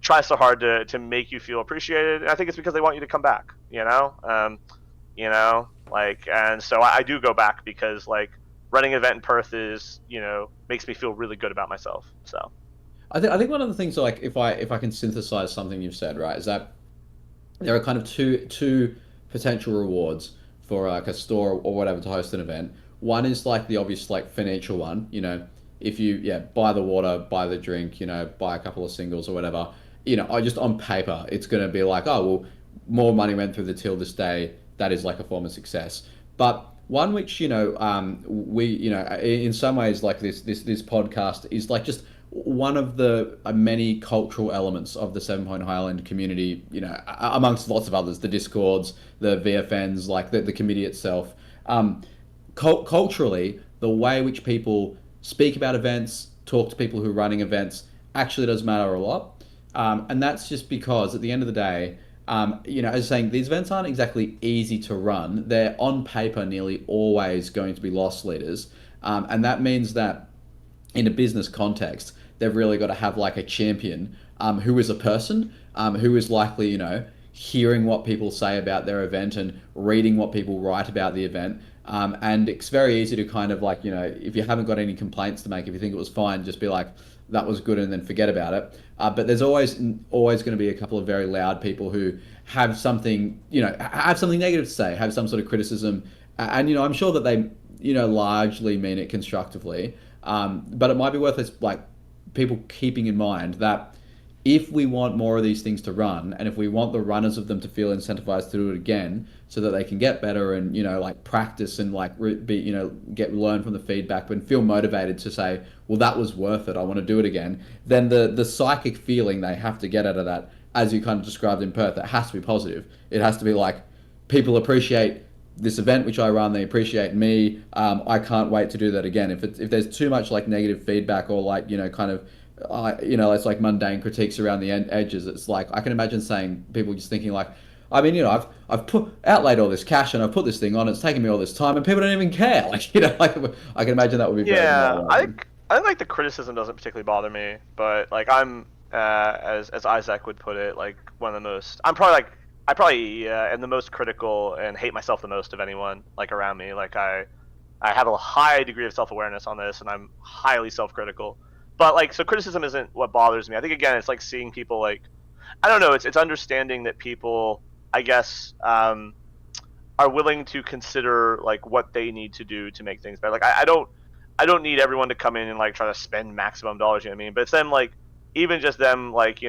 tries so hard to make you feel appreciated. And I think it's because they want you to come back, and so I do go back because like running an event in Perth is, makes me feel really good about myself. So I think one of the things, like if I can synthesize something you've said, right, is that there are kind of two potential rewards for like a store or whatever to host an event. One is like the obvious like financial one, if you buy the water, buy the drink, buy a couple of singles or whatever, I just on paper it's going to be like, oh well, more money went through the till this day. That is like a form of success. But one which we in some ways like this podcast is like just one of the many cultural elements of the 7 Point Highland community, amongst lots of others, the Discords, the VFNs, like the committee itself. Culturally, the way which people speak about events, talk to people who are running events, actually does matter a lot. And that's just because at the end of the day, as I'm saying, these events aren't exactly easy to run. They're on paper nearly always going to be loss leaders. And that means that in a business context, they've really got to have like a champion who is a person, who is likely, hearing what people say about their event and reading what people write about the event. And it's very easy to kind of like, if you haven't got any complaints to make, if you think it was fine, just be like, that was good and then forget about it. But there's always going to be a couple of very loud people who have something, have something negative to say, have some sort of criticism. And, I'm sure that they, largely mean it constructively. But it might be worth us, like, people keeping in mind that if we want more of these things to run, and if we want the runners of them to feel incentivized to do it again, so that they can get better and like practice and like be learn from the feedback and feel motivated to say, well, that was worth it, I want to do it again, then the psychic feeling they have to get out of that, as you kind of described in Perth, it has to be positive. It has to be like, people appreciate this event which I run, they appreciate me, I can't wait to do that again. If there's too much like negative feedback or like kind of it's like mundane critiques around the edges, it's like I can imagine saying, people just thinking like, I mean, I've outlaid all this cash and I've put this thing on, it's taken me all this time and people don't even care, like like I can imagine that would be I think like the criticism doesn't particularly bother me, but like I'm as Isaac would put it, like one of the most, I probably am the most critical and hate myself the most of anyone like around me. Like I have a high degree of self-awareness on this and I'm highly self-critical. But like, so criticism isn't what bothers me. I think again, it's like seeing people like, I don't know, it's understanding that people, I guess, are willing to consider like what they need to do to make things better. Like I don't need everyone to come in and like try to spend maximum dollars, you know what I mean? But it's them like, even just them like,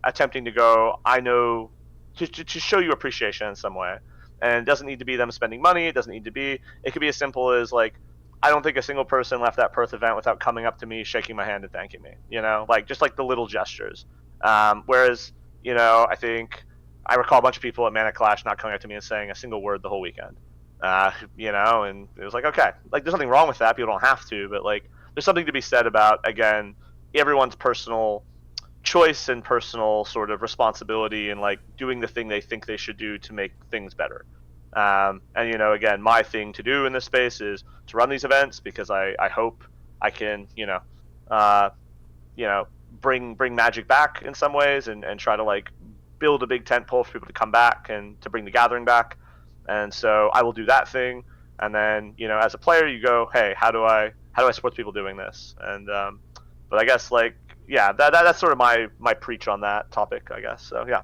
attempting to go, I know, to show you appreciation in some way. And it doesn't need to be them spending money. It could be as simple as like, I don't think a single person left that Perth event without coming up to me, shaking my hand and thanking me, like just like the little gestures. Whereas, I think I recall a bunch of people at Mana Clash not coming up to me and saying a single word the whole weekend. And it was like, okay, like there's nothing wrong with that. People don't have to, but like there's something to be said about, again, everyone's personal choice and personal sort of responsibility and like doing the thing they think they should do to make things better. And again, my thing to do in this space is to run these events because I hope I can bring Magic back in some ways, and try to like build a big tent pole for people to come back and to bring the gathering back. And so I will do that thing, and then as a player you go, hey, how do I support people doing this? And but I guess like that's sort of my preach on that topic, I guess. So yeah.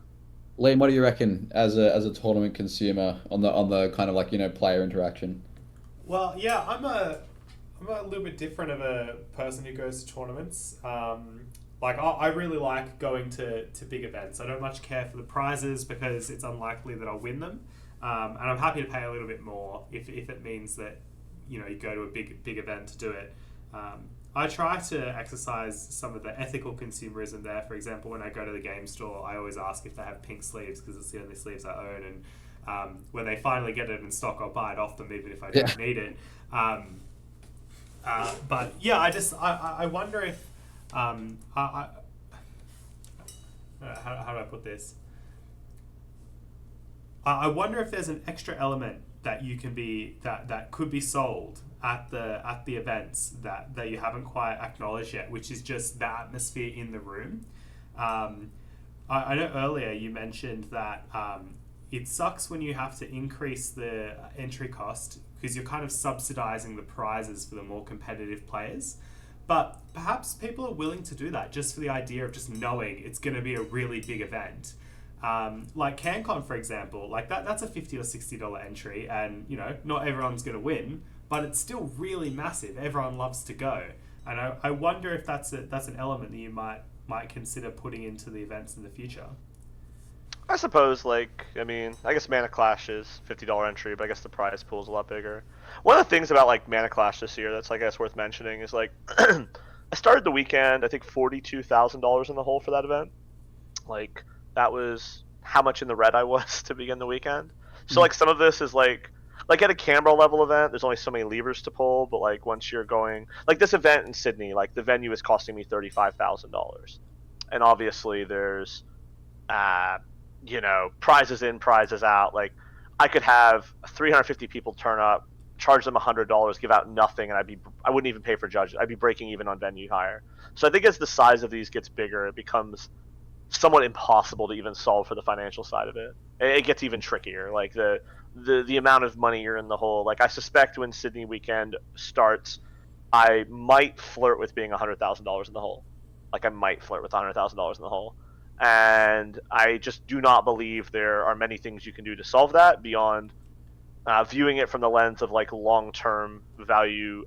Liam, what do you reckon as a tournament consumer on the kind of like player interaction? Well, yeah, I'm a little bit different of a person who goes to tournaments. Like I really like going to big events. I don't much care for the prizes because it's unlikely that I'll win them, and I'm happy to pay a little bit more if it means that you go to a big event to do it. I try to exercise some of the ethical consumerism there. For example, when I go to the game store, I always ask if they have pink sleeves because it's the only sleeves I own. And when they finally get it in stock, I'll buy it off them even if I don't need it. But yeah, I wonder if how do I put this? I wonder if there's an extra element that you can be that could be sold at the events that you haven't quite acknowledged yet, which is just the atmosphere in the room. I know earlier you mentioned that it sucks when you have to increase the entry cost because you're kind of subsidizing the prizes for the more competitive players. But perhaps people are willing to do that just for the idea of just knowing it's going to be a really big event. Like CanCon, for example, like that's a $50 or $60 entry, and not everyone's going to win, but it's still really massive. Everyone loves to go, and I wonder if that's an element that you might consider putting into the events in the future. I suppose, I guess Mana Clash is $50 entry, but I guess the prize pool is a lot bigger. One of the things about Mana Clash this year that's I guess worth mentioning is I started the weekend I think $42,000 in the hole for that event. That was how much in the red I was to begin the weekend. So some of this is like at a Canberra level event, there's only so many levers to pull, but once you're going this event in Sydney, the venue is costing me $35,000, and obviously there's prizes in, prizes out. I could have 350 people turn up, charge them $100, give out nothing, and I wouldn't even pay for judges. I'd be breaking even on venue hire. So I think as the size of these gets bigger, it becomes somewhat impossible to even solve for the financial side of it. It gets even trickier. The amount of money you're in the hole. I suspect when Sydney weekend starts, I might flirt with being $100,000 in the hole. I might flirt with $100,000 in the hole. And I just do not believe there are many things you can do to solve that beyond viewing it from the lens of long-term value,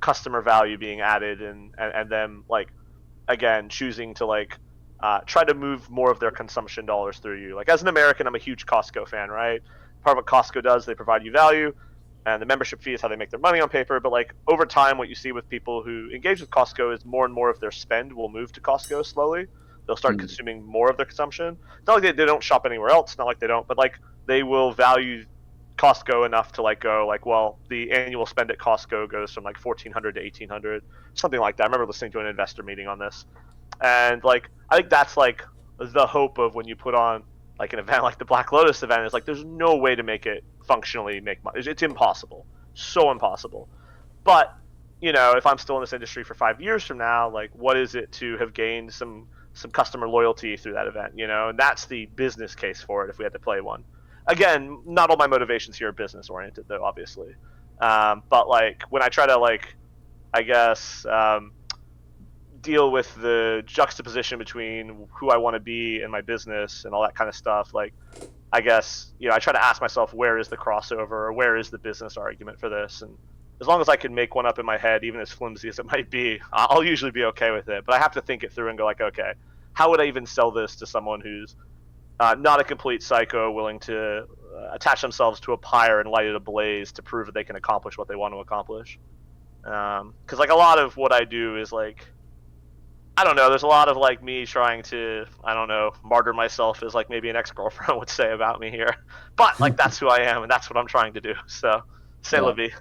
customer value being added, and them again choosing to try to move more of their consumption dollars through you. As an American, I'm a huge Costco fan, right? Part of what Costco does, they provide you value, and the membership fee is how they make their money on paper. But over time, what you see with people who engage with Costco is more and more of their spend will move to Costco slowly. They'll start consuming more of their consumption. It's not like they don't shop anywhere else. Not like they don't, but they will value Costco enough to go well, the annual spend at Costco goes from $1,400 to $1,800, something like that. I remember listening to an investor meeting on this, and I think that's the hope of when you put on an event like the Black Lotus event is there's no way to make it functionally make money. It's impossible, so impossible. But if I'm still in this industry for 5 years from now, what is it to have gained some customer loyalty through that event? And that's the business case for it if we had to play one. Again, not all my motivations here are business oriented, though, obviously. But when I try to I guess deal with the juxtaposition between who I want to be and my business and all that kind of stuff, I guess I try to ask myself, where is the crossover, or where is the business argument for this? And as long as I can make one up in my head, even as flimsy as it might be, I'll usually be okay with it. But I have to think it through and go okay, how would I even sell this to someone who's not a complete psycho willing to attach themselves to a pyre and light it ablaze to prove that they can accomplish what they want to accomplish? Because a lot of what I do is I don't know, there's a lot of me trying to, I don't know, martyr myself as maybe an ex-girlfriend would say about me here. But that's who I am, and that's what I'm trying to do. So, c'est la vie.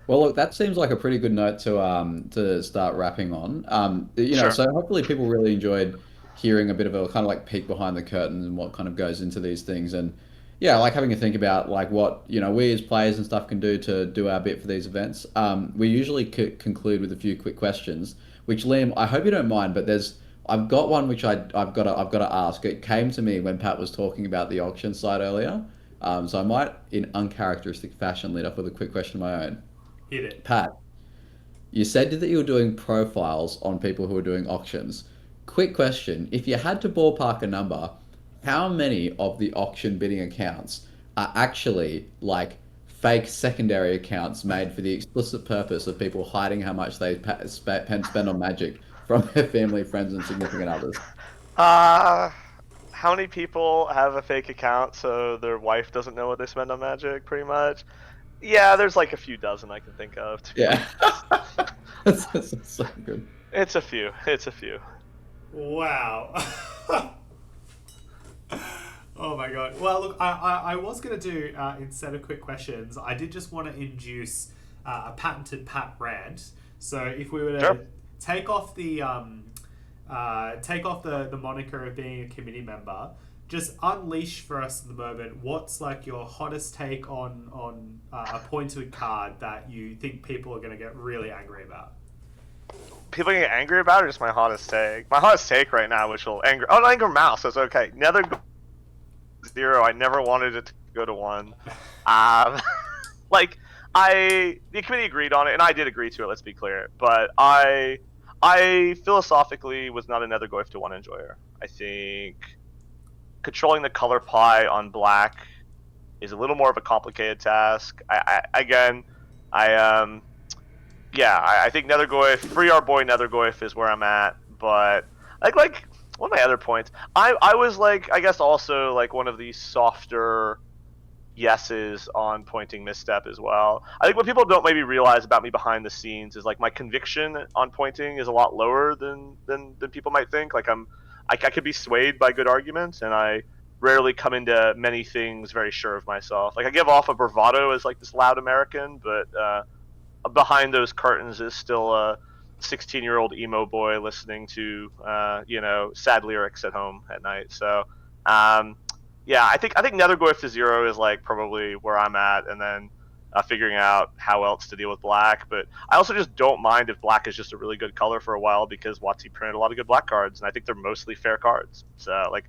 Well, look, that seems like a pretty good note to start wrapping on. Sure. So hopefully people really enjoyed hearing a bit of a kind of peek behind the curtain and what kind of goes into these things. And yeah, having a think about what we as players and stuff can do to do our bit for these events. We usually conclude with a few quick questions. which Liam, I hope you don't mind, but I've got one which I've got to ask. It came to me when Pat was talking about the auction site earlier, so I might, in uncharacteristic fashion, lead off with a quick question of my own. Hit it. Pat, you said that you were doing profiles on people who were doing auctions. Quick question: if you had to ballpark a number, how many of the auction bidding accounts are actually like fake secondary accounts made for the explicit purpose of people hiding how much they spend on Magic from their family, friends, and significant others? Uh, how many people have a fake account so their wife doesn't know what they spend on Magic? Pretty much. Yeah, there's like a few dozen I can think of. To be Yeah, honest. that's so good. It's a few. It's a few. Wow. Oh my god. Well, look, I was going to do, instead of quick questions, I did just want to induce a patented Pat rant. So if we were to Sure. take off the moniker of being a committee member, just unleash for us at the moment what's like your hottest take on a pointed card that you think people are going to get really angry about. People get angry about it, or just my hottest take? My hottest take right now, which will anger. Oh, no, anger Mouse. That's okay. Nether 0. I never wanted it to go to 1. Like the committee agreed on it, and I did agree to it. Let's be clear. But I philosophically was not a Nether Goyf to 1 enjoyer. I think controlling the color pie on black is a little more of a complicated task. I think Nethergoyf, free our boy Nethergoyf is where I'm at, but like one of my other points, I was like, I guess also like one of the softer yeses on pointing misstep as well. I think what people don't maybe realize about me behind the scenes is like my conviction on pointing is a lot lower than people might think. Like I could be swayed by good arguments, and I rarely come into many things very sure of myself. Like I give off a bravado as like this loud American, but behind those curtains is still a 16-year-old emo boy listening to sad lyrics at home at night. So yeah, I think Nethergoyf to 0 is like probably where I'm at, and then figuring out how else to deal with black. But I also just don't mind if black is just a really good color for a while, because WotC printed a lot of good black cards, and I think they're mostly fair cards. So like,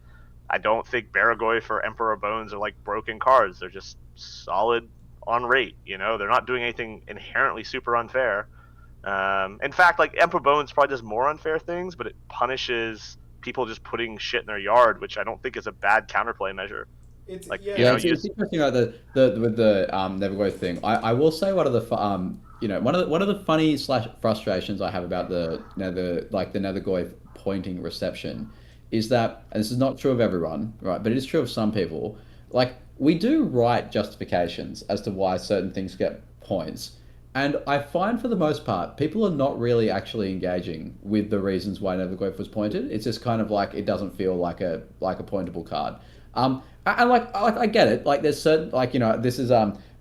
I don't think Baragoyf or Emperor Bones are like broken cards. They're just solid on rate. They're not doing anything inherently super unfair. In fact, like Emperor Bones probably does more unfair things, but it punishes people just putting shit in their yard, which I don't think is a bad counterplay measure. It's, Like, yeah, Yeah, it's interesting about the with the Nevergoy thing. I will say one of the one of the funny slash frustrations I have about the Nethergoy pointing reception is that, and this is not true of everyone, right? But it is true of some people. Like, we do write justifications as to why certain things get points, and I find for the most part people are not really actually engaging with the reasons why Nevergoy was pointed. It's just kind of like it doesn't feel like a pointable card. And I get it. Like there's certain this is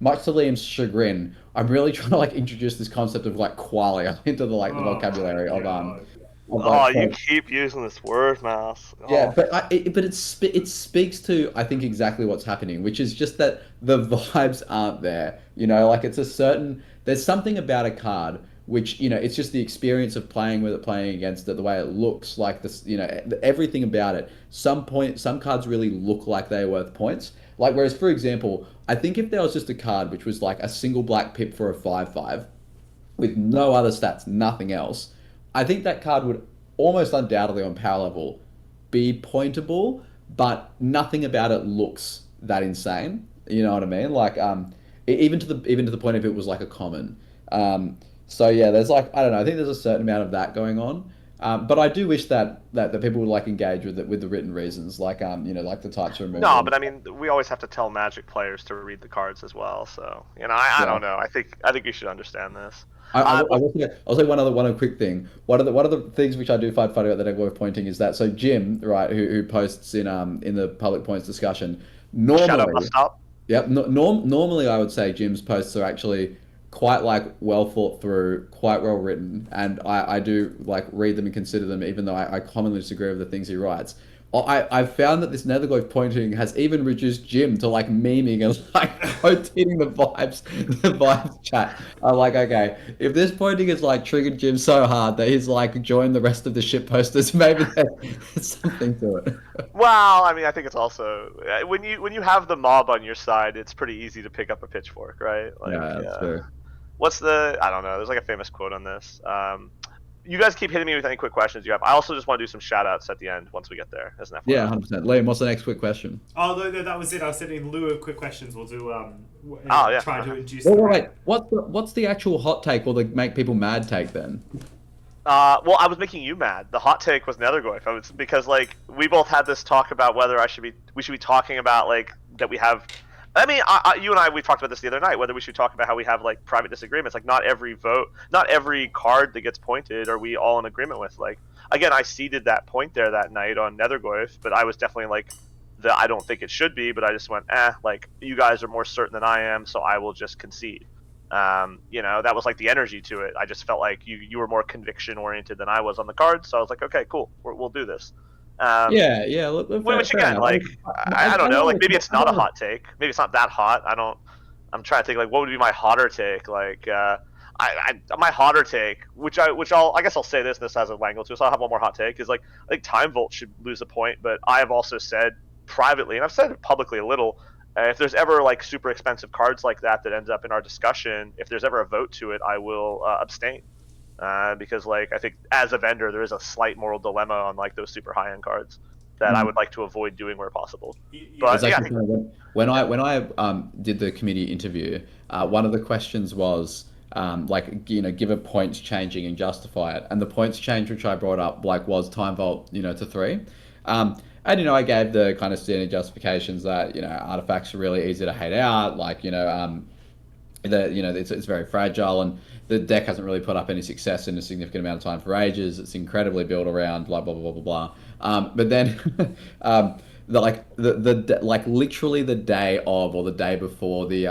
much to Liam's chagrin. I'm really trying to like introduce this concept of like qualia into the the vocabulary of you keep using this word, Mouse. Yeah, but it speaks to, I think, exactly what's happening, which is just that the vibes aren't there. Like there's something about a card which, it's just the experience of playing with it, playing against it, the way it looks, like this, everything about it. Some cards really look like they're worth points. Like, whereas, for example, I think if there was just a card which was like a single black pip for a 5/5 with no other stats, nothing else, I think that card would almost undoubtedly on power level be pointable, but nothing about it looks that insane. You know what I mean? Like, even to the point if it was like a common. So yeah, there's I don't know. I think there's a certain amount of that going on. But I do wish that people would like engage with it with the written reasons, like like the types of removal. No, but I mean, we always have to tell Magic players to read the cards as well. So I don't know. I think you should understand this. I'll say one other quick thing. One of the things which I do find funny about the Nethergoy pointing is that, so Jim, right, who posts in the public points discussion, normally, Shut up, I'll stop. Yep, normally I would say Jim's posts are actually quite well thought through, quite well written, and I do like read them and consider them, even though I commonly disagree with the things he writes. I've found that this Netherglobe pointing has even reduced Jim to like memeing and like rotating the vibes chat. I'm like, okay, if this pointing has like triggered Jim so hard that he's like joined the rest of the shit posters, maybe there's something to it. Well, I mean, I think it's also when you have the mob on your side, it's pretty easy to pick up a pitchfork, right? Like, Yeah, that's true. what's the? I don't know. There's like a famous quote on this. You guys keep hitting me with any quick questions you have. I also just want to do some shout outs at the end once we get there, as an FYI. Yeah, 100%. Liam, what's the next quick question? Oh, no, that was it. I said in lieu of quick questions, we'll do yeah. try to induce. Wait. What's the actual hot take or the make people mad take then? Well, I was making you mad. The hot take was Nethergoyf. Because like we both had this talk about whether we should be talking about like that we have. I mean, you and I, we talked about this the other night, whether we should talk about how we have like private disagreements. Like not every card that gets pointed are we all in agreement with. Like again, I ceded that point there that night on Nethergoyf, but I was definitely like I don't think it should be, but I just went, like you guys are more certain than I am, so I will just concede. That was like the energy to it. I just felt like you were more conviction oriented than I was on the cards, so I was like, okay, cool, we'll do this. Yeah. Which again, like I don't know, like maybe it's not a hot take. Maybe it's not that hot. I'm trying to think like what would be my hotter take. Like my hotter take, which I guess I'll say this has a wangle too. So I'll have one more hot take. Is like I think Time Vault should lose a point, but I have also said privately, and I've said it publicly a little. If there's ever like super expensive cards like that ends up in our discussion, if there's ever a vote to it, I will abstain. Because like I think as a vendor there is a slight moral dilemma on like those super high end cards that I would like to avoid doing where possible. But yeah, when I did the committee interview, one of the questions was give a points changing and justify it, and the points change which I brought up like was Time Vault to 3. And I gave the kind of standard justifications that artifacts are really easy to hate out, like it's very fragile and the deck hasn't really put up any success in a significant amount of time for ages. It's incredibly built around blah blah blah blah blah. But then literally the day of or the day before the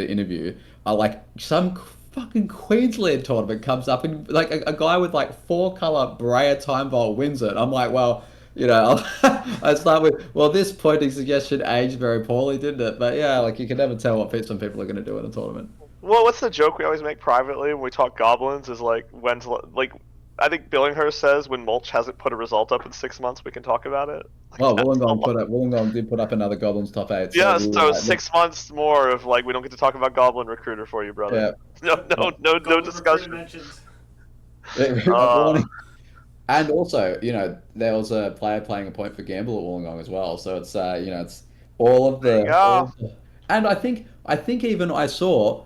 interview, like some fucking Queensland tournament comes up and like a guy with like 4-color Breya Time Vault wins it. I'm like, well. I start with, well, this pointing suggestion aged very poorly, didn't it? But yeah, like you can never tell what some people are going to do in a tournament. Well, what's the joke we always make privately when we talk goblins is like I think Billinghurst says when Mulch hasn't put a result up in 6 months, we can talk about it. Like, well, Wollongong did put up another Goblins top 8. Yeah, so 6 months more of like we don't get to talk about Goblin Recruiter for you, brother. Yeah. No discussion. And also, there was a player playing a point for Gamble at Wollongong as well. So it's it's all of the. And I think even I saw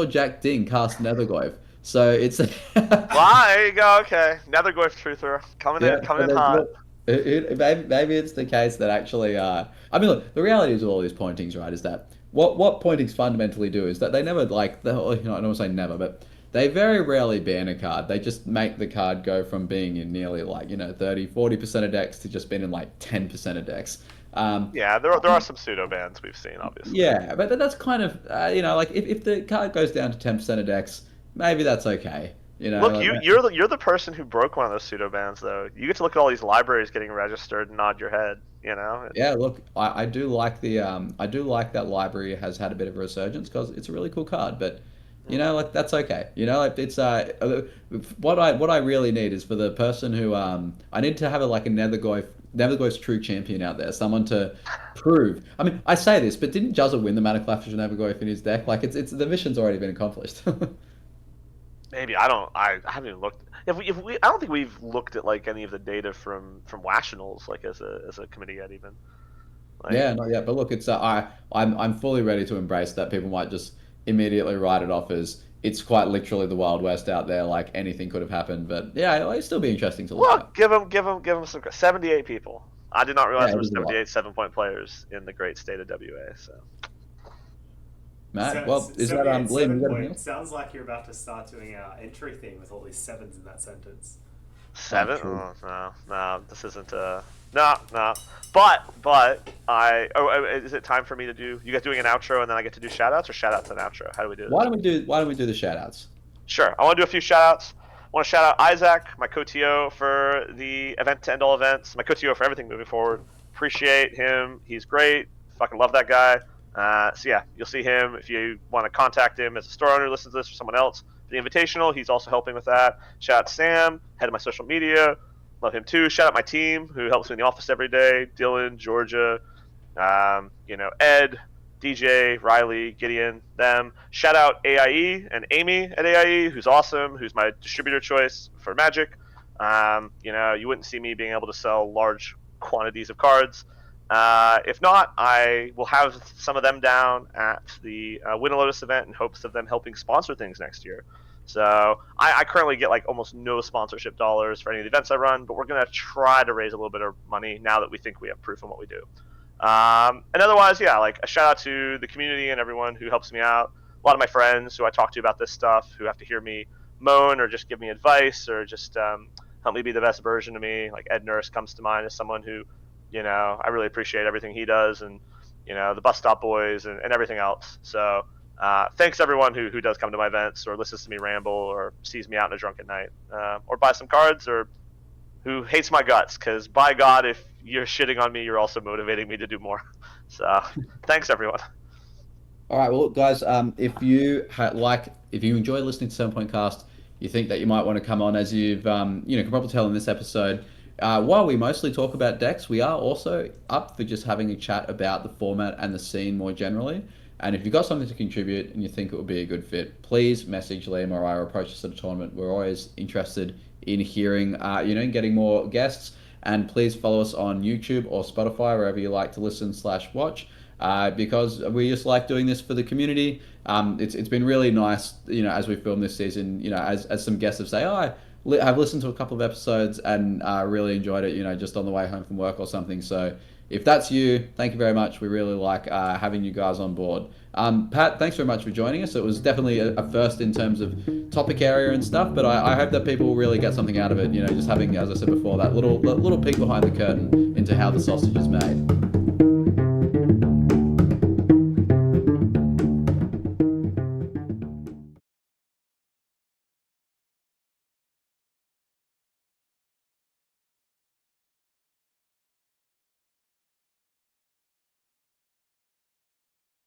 Jack Ding cast Nethergoyf. So it's. Wow, there you go. Okay, Nethergoyf truther coming in hot. Maybe it's the case that actually. I mean, look, the reality is with all these pointings, right? Is that what pointings fundamentally do is that they never I don't want to say never, but. They very rarely ban a card. They just make the card go from being in nearly 30-40% of decks to just being in 10% of decks. Yeah, there are some pseudo bans we've seen, obviously. Yeah, but that's kind of if the card goes down to 10% of decks, maybe that's okay. Look, you're the person who broke one of those pseudo bans, though. You get to look at all these libraries getting registered and nod your head. Yeah, look, I do like that library has had a bit of a resurgence because it's a really cool card, but. That's okay. It's what I really need is for the person who I need to have a Nethergoyf's true champion out there, someone to prove. I mean, I say this, but didn't Juzza win the Mana Clash of Nethergoyf in his deck? Like it's the mission's already been accomplished. Maybe I haven't even looked. I don't think we've looked at any of the data from Rationals as a committee yet even. Yeah, not yet. But look, it's I'm fully ready to embrace that. People might just immediately write it off as it's quite literally the Wild West out there, like anything could have happened. But yeah, it'll still be interesting to look at. Give them some 78 people. I did not realize there were 78 7-point players in the great state of WA. So, Matt, is that Liam? Sounds like you're about to start doing our entry thing with all these 7s in that sentence. 7? Oh, no, this isn't no. But is it time for me to do? You guys doing an outro and then I get to do shoutouts, or shoutouts and outro? How do we do this? Why don't we do the shoutouts? Sure, I want to do a few shoutouts. Want to shout out Isaac, my co-TO for the event to end all events, my co-TO for everything moving forward. Appreciate him. He's great. Fucking love that guy. So yeah, you'll see him if you want to contact him as a store owner, listen to this, or someone else. For the Invitational, he's also helping with that. Shout out Sam, head of my social media. Love him too. Shout out my team who helps me in the office every day. Dylan, Georgia, Ed, DJ, Riley, Gideon, them. Shout out AIE and Amy at AIE, who's awesome, who's my distributor choice for Magic. You wouldn't see me being able to sell large quantities of cards. If not, I will have some of them down at the Win a Lotus event in hopes of them helping sponsor things next year. So I currently get like almost no sponsorship dollars for any of the events I run, but we're going to try to raise a little bit of money now that we think we have proof in what we do. And otherwise, yeah, like a shout out to the community and everyone who helps me out. A lot of my friends who I talk to about this stuff who have to hear me moan or just give me advice or just help me be the best version of me. Like Ed Nurse comes to mind as someone who, I really appreciate everything he does, and the Bus Stop Boys and everything else. So thanks everyone who does come to my events or listens to me ramble or sees me out in a drunken night or buys some cards or who hates my guts, because by God, if you're shitting on me, you're also motivating me to do more. So thanks everyone. All right, well, guys, if you enjoy listening to 7 Point Cast, you think that you might want to come on, as you've can probably tell in this episode. While we mostly talk about decks, we are also up for just having a chat about the format and the scene more generally. And if you've got something to contribute and you think it would be a good fit, please message Liam or I or approach us at a tournament. We're always interested in hearing, getting more guests. And please follow us on YouTube or Spotify, wherever you like to listen/watch, because we just like doing this for the community. It's been really nice, as we film this season, as some guests have said, I've listened to a couple of episodes and really enjoyed it, just on the way home from work or something. So if that's you, thank you very much. We really like having you guys on board. Pat, thanks very much for joining us. It was definitely a first in terms of topic area and stuff, but I hope that people will really get something out of it, just having, as I said before, that little peek behind the curtain into how the sausage is made.